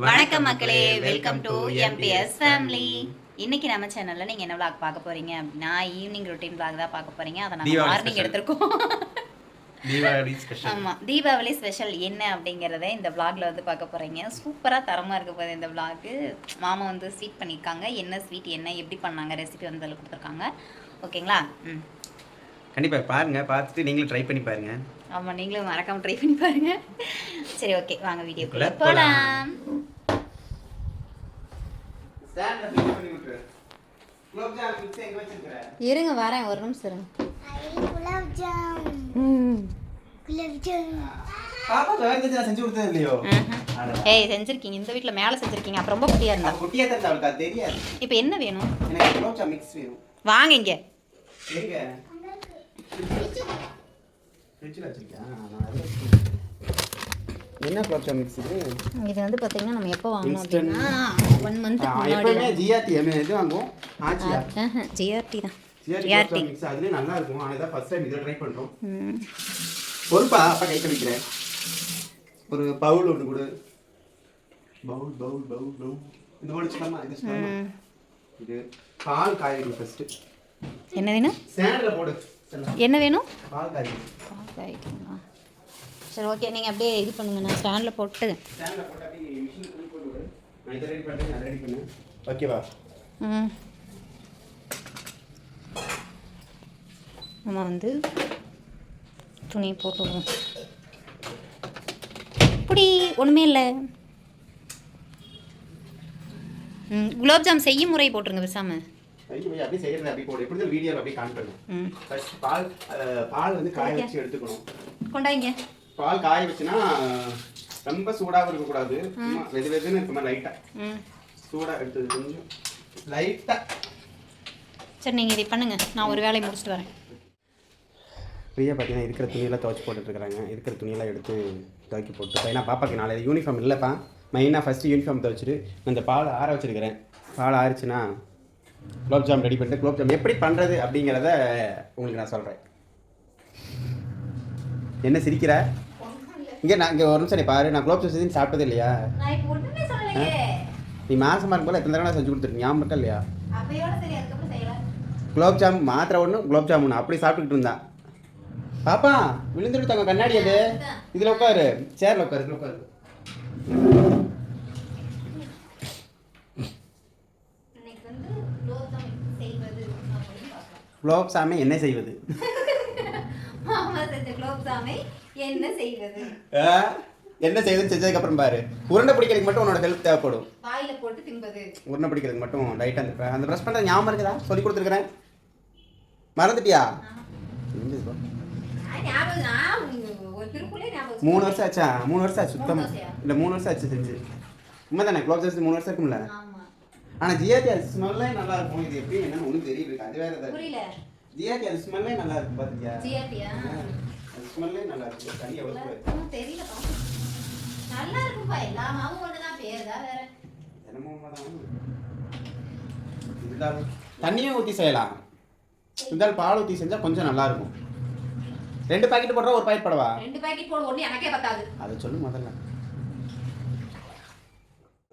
வணக்கம் மக்களே, welcome to MBS family. இன்னைக்கு நம்ம சேனல்ல நீங்க என்ன vlog பார்க்க போறீங்க அப்படின்னா ஈவினிங் ரொட்டீன் vlog தான் பார்க்க போறீங்க. அதை நம்ம மார்னிங் எடுத்துருக்கோம். தீபாவளி ஸ்பெஷல். ஆமா, தீபாவளி ஸ்பெஷல் என்ன அப்படிங்கறத இந்த vlogல வந்து பார்க்க போறீங்க. சூப்பரா தரமா இருக்க போகுது இந்த vlog. மாமா வந்து ஸ்வீட் பண்ணிருக்காங்க. என்ன ஸ்வீட் என்ன எப்படி பண்ணாங்க ரெசிபி வந்து அதில் கொடுத்துருக்காங்க. ஓகேங்களா? கண்டிப்பா பாருங்க, பார்த்துட்டு நீங்களும் ட்ரை பண்ணி பாருங்க. ஆமா, நீங்களும் மறக்காம ட்ரை பண்ணி பாருங்க. சரி, ஓகே, வாங்க வீடியோக்குள்ள போலாம். இருங்க, வரேன், ஒரு நிமிஷம் இருங்க. செஞ்சு கொடுத்தது இல்லையோ? ஏய், செஞ்சிருக்கீங்க இந்த வீட்ல மேல செஞ்சிருக்கீங்க. அப்ப ரொம்ப குட்டியா இருந்தா. குட்டியா தான் அவளுக்கு அது தெரியாது. இப்போ என்ன வேணும்? எனக்கு குலோப்ஜாம் மிக்ஸ் வேணும். வாங்க இங்க. எங்க? ஃப்ரிட்ஜ்ல வச்சிருக்கியா? என்ன குலோப்ஜாம் மிக்ஸ் இது? இது வந்து பாத்தீங்கன்னா நம்ம எப்போ வாங்குனோம் அப்படினா 1 மந்த் முன்னாடி. எப்பவுமே ஜிஆர்டி இது வாங்குவோம். ஆச்சியா? ஜிஆர்டி தான். ஜிஆர்டி மிக்ஸ் அதுல நல்லா இருக்கும். ஆனா இத ஃபர்ஸ்ட் டைம் இத ட்ரை பண்றோம். பொறுப்பா அப்பா கை கழிக்கிறேன். ஒரு பவுல் ஒன்று கொடு. பவுல் பவுல் பவுல் பவுல் இந்த ஓடிச்சுலாமா? இது சும்மா இது பால் காய்கறி ஃபர்ஸ்ட். என்ன வேணும்? ஸ்டாண்ட்ல போடு. என்ன வேணும்? பால் காய்கறி. பால் காய்கறிங்களா? சரி, ஓகே, நீங்க அப்படியே இது பண்ணுங்க. நான் ஸ்டாண்ட்ல போட்டு அப்படியே மிஷின் குளி போட்டு விடு. நான் இத ரெடி பண்றேன், அத ரெடி பண்ணு. ஓகேவா? நம்ம வந்து துணி போட்டுடுவோம். இப்படி ஒன்றுமே இல்லை. குலோப்ஜாம் செய்யும் முறை போட்டுருங்க பேசாம. அப்படியே செய்யறது அப்படி போடு. எப்படி வீடியோல அப்படியே காமிப்பேன். ஃபர்ஸ்ட் பால் வந்து காய வச்சு எடுத்துக்கணும். கொண்டாங்க. பால் காய வச்சுனா ரொம்ப சூடாகவும் இருக்க கூடாது. சும்மா வெது வெதுன்னு இருக்குமா லைட்டா. சூடா எடுத்து கொஞ்சம் லைட்டா. சரி, நீங்க இதை பண்ணுங்க, நான் ஒரு வேலையை முடிச்சுட்டு வரேன். பிரியா பார்த்தீங்கன்னா இருக்கிற துணியெல்லாம் துவைச்சி போட்டுட்ருக்குறாங்க. இருக்கிற துணியெல்லாம் எடுத்து துவைக்கி போட்டு, ஏன்னா பாப்பாக்கு நாளை யூனிஃபார்ம் இல்லைப்பா. மெயினாக ஃபஸ்ட்டு யூனிஃபார்ம் துவைச்சிட்டு இந்த பால் ஆற வச்சுருக்கிறேன். பால் ஆறிச்சுன்னா குலோப்ஜாம் ரெடி பண்ணிட்டு குலோப்ஜாம் எப்படி பண்ணுறது அப்படிங்கிறத உங்களுக்கு நான் சொல்கிறேன். என்ன சிரிக்கிற? இங்கே ஒரு நிமிஷம் நீ பாரு. நான் குலோப்ஜாம் செஞ்சு சாப்பிட்டது இல்லையா? நீ மாசமாக இருக்கும் போல எத்தனை தடவை செஞ்சு கொடுத்துருக்கீங்க, ஞாபகம் இருக்கா இல்லையா? குலோப்ஜாம் மாத்திரை ஒன்று குலோப்ஜாம் ஒன்று அப்படி சாப்பிட்டுக்கிட்டு இருந்தா. பாப்பா விழுந்துடுத்தாங்க கண்ணாடி. அது இதில் உட்காரு, சேரில் உட்காரு, இதில் உட்காரு. குலோப்ஜாமை என்ன செய்வது? என்ன செய்வதுன்னு செஞ்சதுக்கப்புறம் பாரு. உருண்டை பிடிக்கிறதுக்கு மட்டும் உன்னோட ஹெல்ப் தேவைப்படும். உருண்டை பிடிக்கிறதுக்கு மட்டும் லைட்டாக அந்த ப்ரெஸ் பண்ணுறது ஞாபகம் இருக்குதா? சொல்லி கொடுத்துருக்குறேன், மறந்துட்டியா? 3 வருஷம் ஆச்சா? 3 வருஷம் ஆச்சு சுத்தம் இல்லை, 3 வருஷம் ஆச்சு செஞ்சு. உண்மை தானே? குலோப்ஜாம் 3 வருஷம் இருக்கும்ல. ஆனால் ஜிஆர்டி அது ஸ்மெல்லே நல்லா இருக்கும். இது எப்படி என்னன்னு ஒன்றும் தெரியல. அது வேற ஏதாவது ஜிஆர்டி அது ஸ்மெல்லே நல்லா இருக்கும். பார்த்துக்கியா? அது ஸ்மெல்லே நல்லா இருக்கும். தண்ணி எவ்வளோ நல்லா இருக்குப்பா. எல்லா மாவும் ஒண்ணுதான், பேர் தான் வேற. இருந்தாலும் தண்ணியும் ஊற்றி செய்யலாம். இருந்தாலும் பால் ஊற்றி செஞ்சால் கொஞ்சம் நல்லா இருக்கும். 2 பாக்கெட் போடுறா, ஒரு பாக்கெட் போடவா? 2 பாக்கெட் போடு, ஒண்ணு எனக்கே பத்தாது. அதை சொல்லு முதல்ல.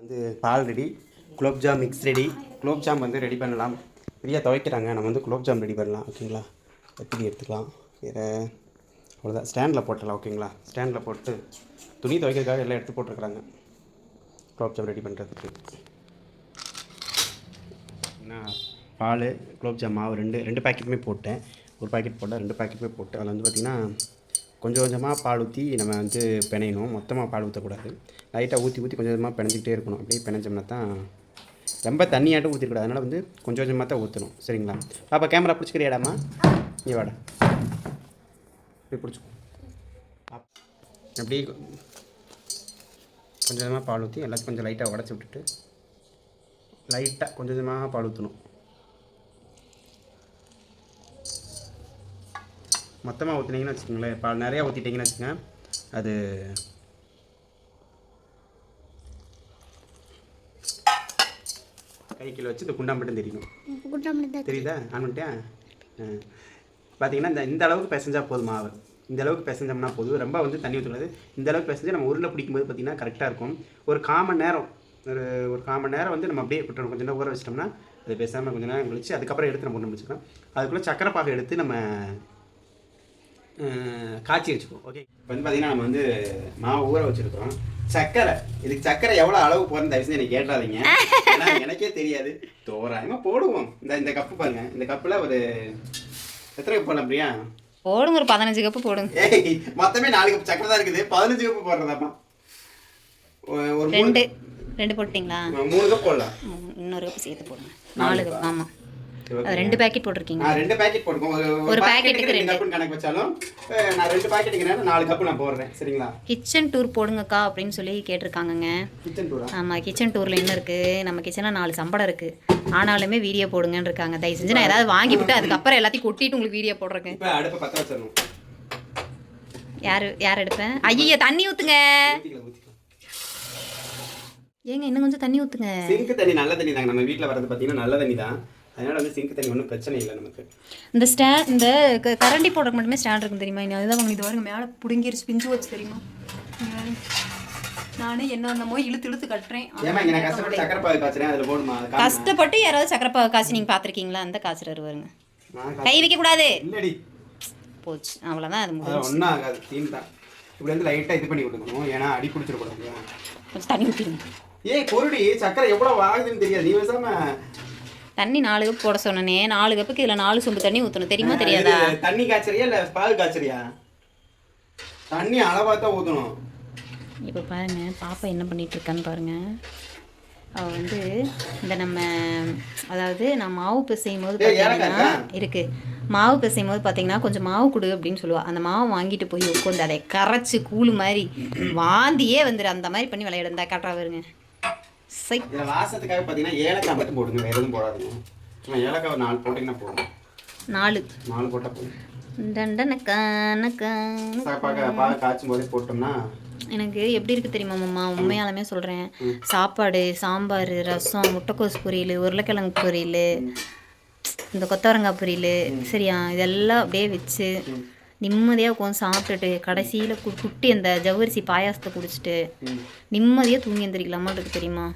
வந்து பால் ரெடி, குலோப்ஜாம் மிக்ஸ் ரெடி. குலோப்ஜாம் வந்து ரெடி பண்ணலாம். பிரியா துவைக்கிறாங்க, நம்ம வந்து குலோப்ஜாம் ரெடி பண்ணலாம். ஓகேங்களா? எப்படி எடுத்துக்கலாம். வேறு அவ்வளோதான். ஸ்டாண்டில் போட்டலாம். ஓகேங்களா? ஸ்டாண்டில் போட்டு துணி துவைக்கிறதுக்காக எல்லாம் எடுத்து போட்டிருக்கிறாங்க குலோப்ஜாம் ரெடி பண்ணுறதுக்கு. என்ன பால் குலோப்ஜாம் மாவு ரெண்டு பாக்கெட்டுமே போட்டேன். ஒரு பாக்கெட் போட்டால் 2 பாக்கெட்டுமே போட்டு அதில் வந்து பார்த்திங்கன்னா கொஞ்சம் கொஞ்சமாக பால் ஊற்றி நம்ம வந்து பிணையணும். மொத்தமாக பால் ஊற்றக்கூடாது. லைட்டாக ஊற்றி கொஞ்சம் கொஞ்சமாக பிணைஞ்சிக்கிட்டே இருக்கணும். அப்படியே பிணைஞ்சோம்னா தான் ரொம்ப தண்ணியாட்டும் ஊற்றிக்கூடாது. அதனால் வந்து கொஞ்சம் கொஞ்சமாக தான் ஊற்றணும். சரிங்களா? பாப்பா கேமரா பிடிச்சிக்கிறியாடாமா? நீ வாடா, இப்படி பிடிச்சிக்கோ. அப்படியே கொஞ்சம் கொஞ்சமாக பால் ஊற்றி எல்லாத்தையும் கொஞ்சம் லைட்டாக உடச்சி விட்டுட்டு லைட்டாக கொஞ்சம் கொஞ்சமாக பால் ஊற்றணும். மொத்தமாக ஊற்றினீங்கன்னு வச்சுக்கோங்களேன், பால் நிறையா ஊற்றிட்டிங்கன்னு வச்சுக்கோங்க, அது கை கீழே வச்சு இந்த குண்டா மட்டும் தெரியும். தெரியுதா? ஆன் பண்ணிட்டேன். பார்த்தீங்கன்னா இந்த அளவுக்கு பிசைஞ்சா போதும் மாவு. இந்த அளவுக்கு பிசைஞ்சோம்னா போதும். ரொம்ப வந்து தண்ணி ஊற்றக்கூடாது. இந்த அளவுக்கு பிசைஞ்சு நம்ம உருளை பிடிக்கும்போது பார்த்திங்கன்னா கரெக்டாக இருக்கும். ஒரு 1/4 மணி நேரம் ஒரு 1/4 மணி நேரம் வந்து நம்ம அப்படியே விட்டுறணும். கொஞ்சம் நேரம் ஊற வச்சிட்டோம்னா அது பேசாமல் கொஞ்சம் நேரம் கழிச்சு அதுக்கப்புறம் எடுத்து நம்ம ஒன்று வச்சுக்கலாம். அதுக்குள்ளே சக்கரை பாகு எடுத்து நம்ம காய்ச்சி வச்சுக்குவோம். ஓகே, இப்போ வந்து பார்த்திங்கன்னா நம்ம வந்து மாவு ஊற வச்சுருக்கோம். சக்கரை, இதுக்கு சக்கரை எவ்வளோ அளவு போகிறேன்னு தயவு செஞ்சு எனக்கு கேட்டாதீங்க, ஏன்னா எனக்கே தெரியாது. தோராயமாக போடுவோம். இந்த கப்பு பாருங்கள், இந்த கப்பில் ஒரு எத்தனை கப் போடலாம் பிரியா? போடுங்க, ஒரு 15 கப்பு போடுங்க. ஏய், மொத்தமே 4 கப் சக்கரை தான் இருக்குது, 15 கப்பு போடுறதாப்பா. ஒரு 2 போட்டிங்களா? 3 கப் போடலாம். இன்னொரு கப்பு சேர்த்து போடுங்க. 4 கப். ஆமாம், 2 பேக்கெட் போட்டிருக்கீங்க. 2 பேக்கெட் போட்டுக்கோங்க. ஒரு பாக்கெட்டுக்கு 2 கப்புன்னு கணக்கு வச்சாலும் நான் 2 பாக்கெட்டுக்கு 4 கப்பு நான் போடுறேன். சரிங்களா? கிச்சன் டூர் போடுங்கக்கா அப்படின்னு சொல்லி கேட்டிருக்காங்கங்க. கிச்சன் டூரா? ஆமாம், கிச்சன் டூரில் என்ன இருக்குது, நம்ம கிச்சனில் 4 சம்பளம் இருக்குது, ஆனாலுமே வீடியோ போடுங்கன்னு இருக்காங்க. தயவு செஞ்சு நான் ஏதாவது வாங்கி விட்டு அதுக்கப்புறம் எல்லாத்தையும் கொட்டிட்டு உங்களுக்கு வீடியோ போடுறேங்க. இப்போ அடுப்பை பற்ற வச்சிடணும். யார் எடுப்பேன்? ஐயா, தண்ணி ஊற்றுங்க. ஏங்க இன்னும் கொஞ்சம் தண்ணி ஊற்றுங்க. சிங்க் தண்ணி நல்ல தண்ணி தாங்க. நம்ம வீட்டில் வரது பார்த்தீங்கன்னா நல்ல தண்ணி தான். அதனால வந்து சிங்க் தண்ணி ஒன்றும் பிரச்சனை இல்லை நமக்கு. இந்த கரண்டி போடுறதுக்கு மட்டுமே ஸ்டாண்ட் இருக்கும் தெரியுமா? இன்னும் அதுதான் வாங்க. இது வரைக்கும் மேலே பிடுங்கிருச்சு, பிஞ்சு வச்சு தெரியுமா? நானே என்னமோ இழுத்து கட்டுறேன். கஷ்டப்பட்டு யாராவது சக்கரை பாகு காய்ச்சி நீங்கள் பார்த்துருக்கீங்களா? அந்த காய்ச்சல் வருங்க. கை வைக்கக்கூடாது. போச்சு, அவ்வளோதான். அது ஒன்றும் ஆகாது, தீன் தான். இப்படி வந்து லைட்டாக இது பண்ணி விட்டுக்கணும், ஏன்னா அடி பிடிச்சிடக்கூடாது. கொஞ்சம் தண்ணி ஊற்றிடுங்க. ஏய் பொருடி, சக்கரை எவ்வளோ ஆகுதுன்னு தெரியாது. நீ பேசாம தண்ணி 4 கப் போட சொன்னனே. 4 கப்புக்கு இதில் 4 சொம்பு தண்ணி ஊற்றணும். தெரியுமா தெரியாதா? தண்ணி காய்ச்சறியா இல்லை பால் காய்ச்சறியா? தண்ணி அளவாக தான் ஊற்றணும். இப்போ பாருங்க, பாப்பா என்ன பண்ணிட்டு இருக்கான்னு பாருங்க. அவள் வந்து இந்த அதாவது நான் மாவு பிசையும் போது பார்த்தீங்கன்னா மாவு பிசையும் போது பார்த்தீங்கன்னா கொஞ்சம் மாவு கொடு அப்படின்னு சொல்லுவாள். அந்த மாவு வாங்கிட்டு போய் உட்காந்து அதை கரைச்சி கூழு மாதிரி வாந்தியே வந்துடும். அந்த மாதிரி பண்ணி விளையாடுந்தா காட்டுறா வருங்க. வாசத்துக்காக பார்த்தீங்கன்னா ஏலக்காய் மட்டும் போடுங்க, வேறு எதுவும் போடாதுங்க. சும்மா ஏலக்காய் 4 போட்டிங்கன்னா போடும். 4 போட்டால் போதும். பால் காய்ச்சும் போதே போட்டோம்னா எனக்கு எப்படி இருக்குது தெரியுமா மாமா? உண்மையாலுமே சொல்கிறேன். சாப்பாடு, சாம்பார், ரசம், முட்டைக்கோஸ் பொரியல், உருளைக்கிழங்கு பொரியல், இந்த கொத்தவரங்காய் பொரியல், சரியா, இதெல்லாம் அப்படியே வச்சு நிம்மதியாக உட்காந்து சாப்பிட்டுட்டு கடைசியில் குட்டி அந்த ஜவ்வரிசி பாயாசத்தை குடிச்சிட்டு நிம்மதியாக தூங்கி எந்திரிக்கலாமா இருக்கு தெரியுமா?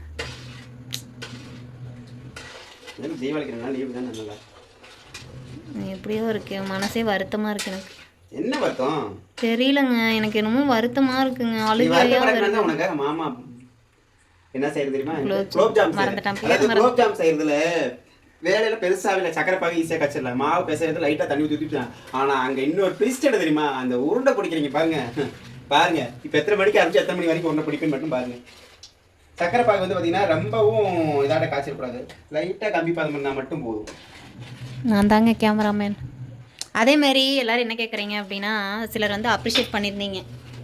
எப்படியோ இருக்கு, மனசே வருத்தமாக இருக்கு எனக்கு. என்ன வருத்தம் தெரியலங்க, எனக்கு என்னமோ வருத்தமாக இருக்குங்க. அழுகையா மாமா என்ன செய்யறது தெரியுமா? குலோப் ஜாம் செய்யறதுல வேலையில பெருசாக இல்லை. சக்கரை பாகு ஈஸியாக கச்சிடலாம். மாவு பிசைறது லைட்டாக தண்ணி ஊற்றிட்டான். ஆனால் அங்கே இன்னொரு ட்விஸ்ட் என்ன தெரியுமா? அந்த உருண்டை பிடிக்கிறீங்க பாருங்க. இப்போ எத்தனை மணிக்கு ஆரம்பிச்சு எத்தனை மணி வரைக்கும் உருண்டை பிடிக்குன்னு மட்டும் பாருங்க. சக்கரை பாகு வந்து பார்த்தீங்கன்னா ரொம்பவும் இதாட்ட காய்ச்சிடக்கூடாது. லைட்டாக கம்பி பாதம் பண்ணால் மட்டும் போதும். நான் தாங்க கேமராமேன். அதேமாரி எல்லோரும் என்ன கேட்குறீங்க அப்படின்னா, சிலர் வந்து அப்ரிஷியேட் பண்ணியிருந்தீங்க.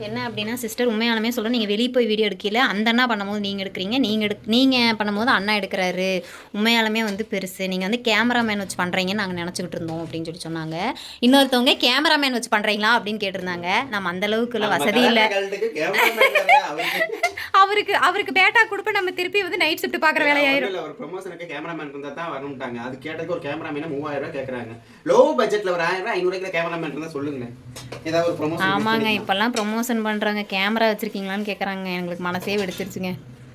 என்ன அப்படின்னா, சிஸ்டர் உண்மையாலுமே சொல்கிறேன், நீங்கள் வெளியே போய் வீடியோ எடுக்கல, அந்த அண்ணா பண்ணும்போது நீங்கள் எடுக்கிறீங்க, நீங்கள் பண்ணும்போது அண்ணா எடுக்கிறாரு, உண்மையாலுமே வந்து பெருசு, நீங்கள் வந்து கேமராமேன் வச்சு பண்ணுறீங்கன்னு நாங்கள் நினச்சிக்கிட்டு இருந்தோம் அப்படின்னு சொல்லி சொன்னாங்க. இன்னொருத்தவங்க கேமராமேன் வச்சு பண்ணுறீங்களா அப்படின்னு கேட்டிருந்தாங்க. நம்ம அந்தளவுக்குள்ள வசதி இல்லை. அவருக்கு பேட்டா கொடுப்ப நம்ம திருப்பி வந்து நைட் ஷிஃப்ட் பார்க்குற வேலையாயிரும். ஒரு ப்ரொமோஷனுக்கு கேமராமேன் இருந்தால் தான் வரணும்ட்டாங்க. அது கேட்டதுக்கு ஒரு கேமராமேனை 3000 ரூபா கேட்குறாங்க. லோ பட்ஜெட்டில் ஒரு 1000 ரூபா 500 ரூபாய்க்கு கேமராமேன் இருந்தால் சொல்லுங்களேன். ஏதாவது ஒரு ப்ரொமோஷன். ஆமாங்க, இப்போல்லாம் ப்ரொமோஷன் பண்ணுறாங்க. கேமரா வச்சுருக்கீங்களான்னு கேட்குறாங்க. எங்களுக்கு மனசே வெடிச்சிருச்சுங்க.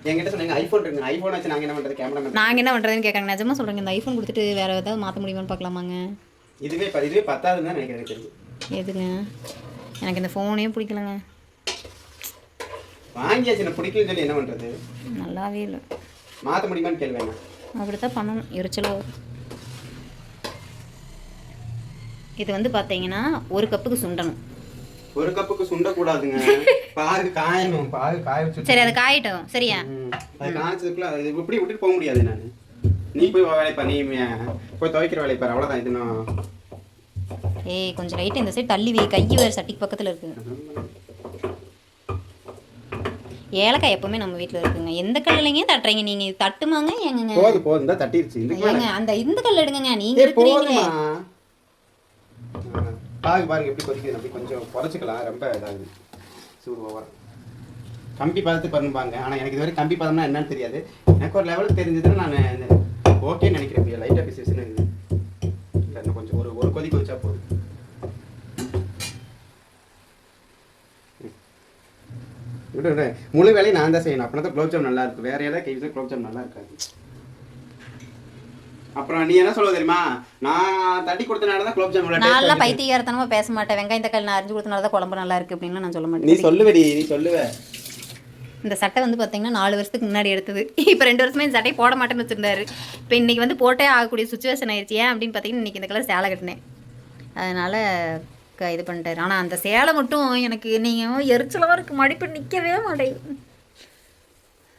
என்கிட்ட சொன்னாங்க ஐஃபோன் இருக்குங்க, ஐஃபோன் வச்சு நாங்கள் என்ன பண்ணுறது, கேமராமேன் நாங்கள் என்ன பண்ணுறதுன்னு கேட்குறாங்க. நிஜமாக சொல்கிறேங்க, இந்த ஐஃபோன் கொடுத்துட்டு வேறு ஏதாவது மாற்ற முடியுமான்னு பார்க்கலாமாங்க? இதுவே 10,000 தான் நினைக்கிறேன். தெரியுது எதுங்க? எனக்கு இந்த ஃபோனே பிடிக்கலங்க. வாங்கியாச்சு, பிடிக்கலன்னு சொல்லி என்ன பண்ணுறது? நல்லாவே இல்லை. மாற்ற முடியுமான்னு கேள்வி. அப்படித்தான் பண்ணணும். எரிச்சலோ. இது வந்து பார்த்தீங்கன்னா 1 கப்புக்கு சுண்டணும். 1 கப்புக்கு சுண்டக்கூடாதுங்க. பாகு காயணும். பாகு காய வச்சு சரி, அது காயிட்டோம். சரியா? அது காய்ச்சதுக்குள்ள அது இப்படி விட்டுட்டு போக முடியாது. நான் நீ போய் வேலை பண்ணி போய் துவைக்கிற வேலை பாரு, அவ்வளோதான். இது நான் கொஞ்சம் லைட்டு இந்த சைடு தள்ளி வை. கை வேறு சட்டிக்கு பக்கத்தில் இருக்குது. ஏலக்காய் எப்பவுமே நம்ம வீட்டில் இருக்குங்க. எந்த கல்லுலங்க தட்டுறீங்க நீங்கள்? தட்டுமாங்க ஏங்க? போதும் தான் தட்டிருச்சு. அந்த இந்த கல் எடுங்க. நீங்கள் இருக்கிறீங்களே. பாருங்க எப்படி கொதிக்குது. அப்படி கொஞ்சம் குறைச்சிக்கலாம். ரொம்ப இதாகுது, சூடு ஓவர். கம்பி பதத்துக்கு பண்ணுவாங்க. ஆனால் எனக்கு இதுவரை கம்பி பதம்னா என்னன்னு தெரியாது. எனக்கு ஒரு லெவலுக்கு தெரிஞ்சதுன்னா நான் ஓகேன்னு நினைக்கிறேன். லைட்டாக பிசினஸ் இன்னும் கொஞ்சம் ஒரு கொதி கொதிச்சா போதும். விடு விடு, முழு வேலையும் நான் தான் செய்யணும். அப்படின்னா தான் குலோப் ஜாம் நல்லா இருக்கும். வேற ஏதாவது கை குலோப் ஜாம் நல்லா இருக்காது. அப்புறம் நீ என்ன சொல்லுவ தெரியுமா, நான் தட்டி கொடுத்தனால தான் குலோப் ஜாம் நான்லாம் பைத்தியக்காரத்தனமா பேச மாட்டேன். வெங்காயம் தக்காளி நான் அரிஞ்சு கொடுத்தனால தான் குழம்பு நல்லா இருக்கு அப்படின்னு நான் சொல்ல மாட்டேன். நீ சொல்லுவடி, நீ சொல்லுவ. இந்த சட்டை வந்து பார்த்தீங்கன்னா 4 வருஷத்துக்கு முன்னாடி எடுத்தது. இப்போ 2 வருஷமே இந்த சட்டையை போட மாட்டேன்னு வச்சுருந்தாரு. இப்போ இன்றைக்கி வந்து போட்டே ஆகக்கூடிய சுச்சுவேஷன் ஆயிடுச்சு. ஏன் அப்படின்னு பார்த்தீங்கன்னா இன்றைக்கி இந்த கலர் சேலை கட்டினேன், அதனால் இது பண்ணிட்டாரு. ஆனால் அந்த சேலை மட்டும் எனக்கு நீங்கள் எரிச்சலாக இருக்குது, மடிப்பு நிற்கவே மாட்டேங்குது.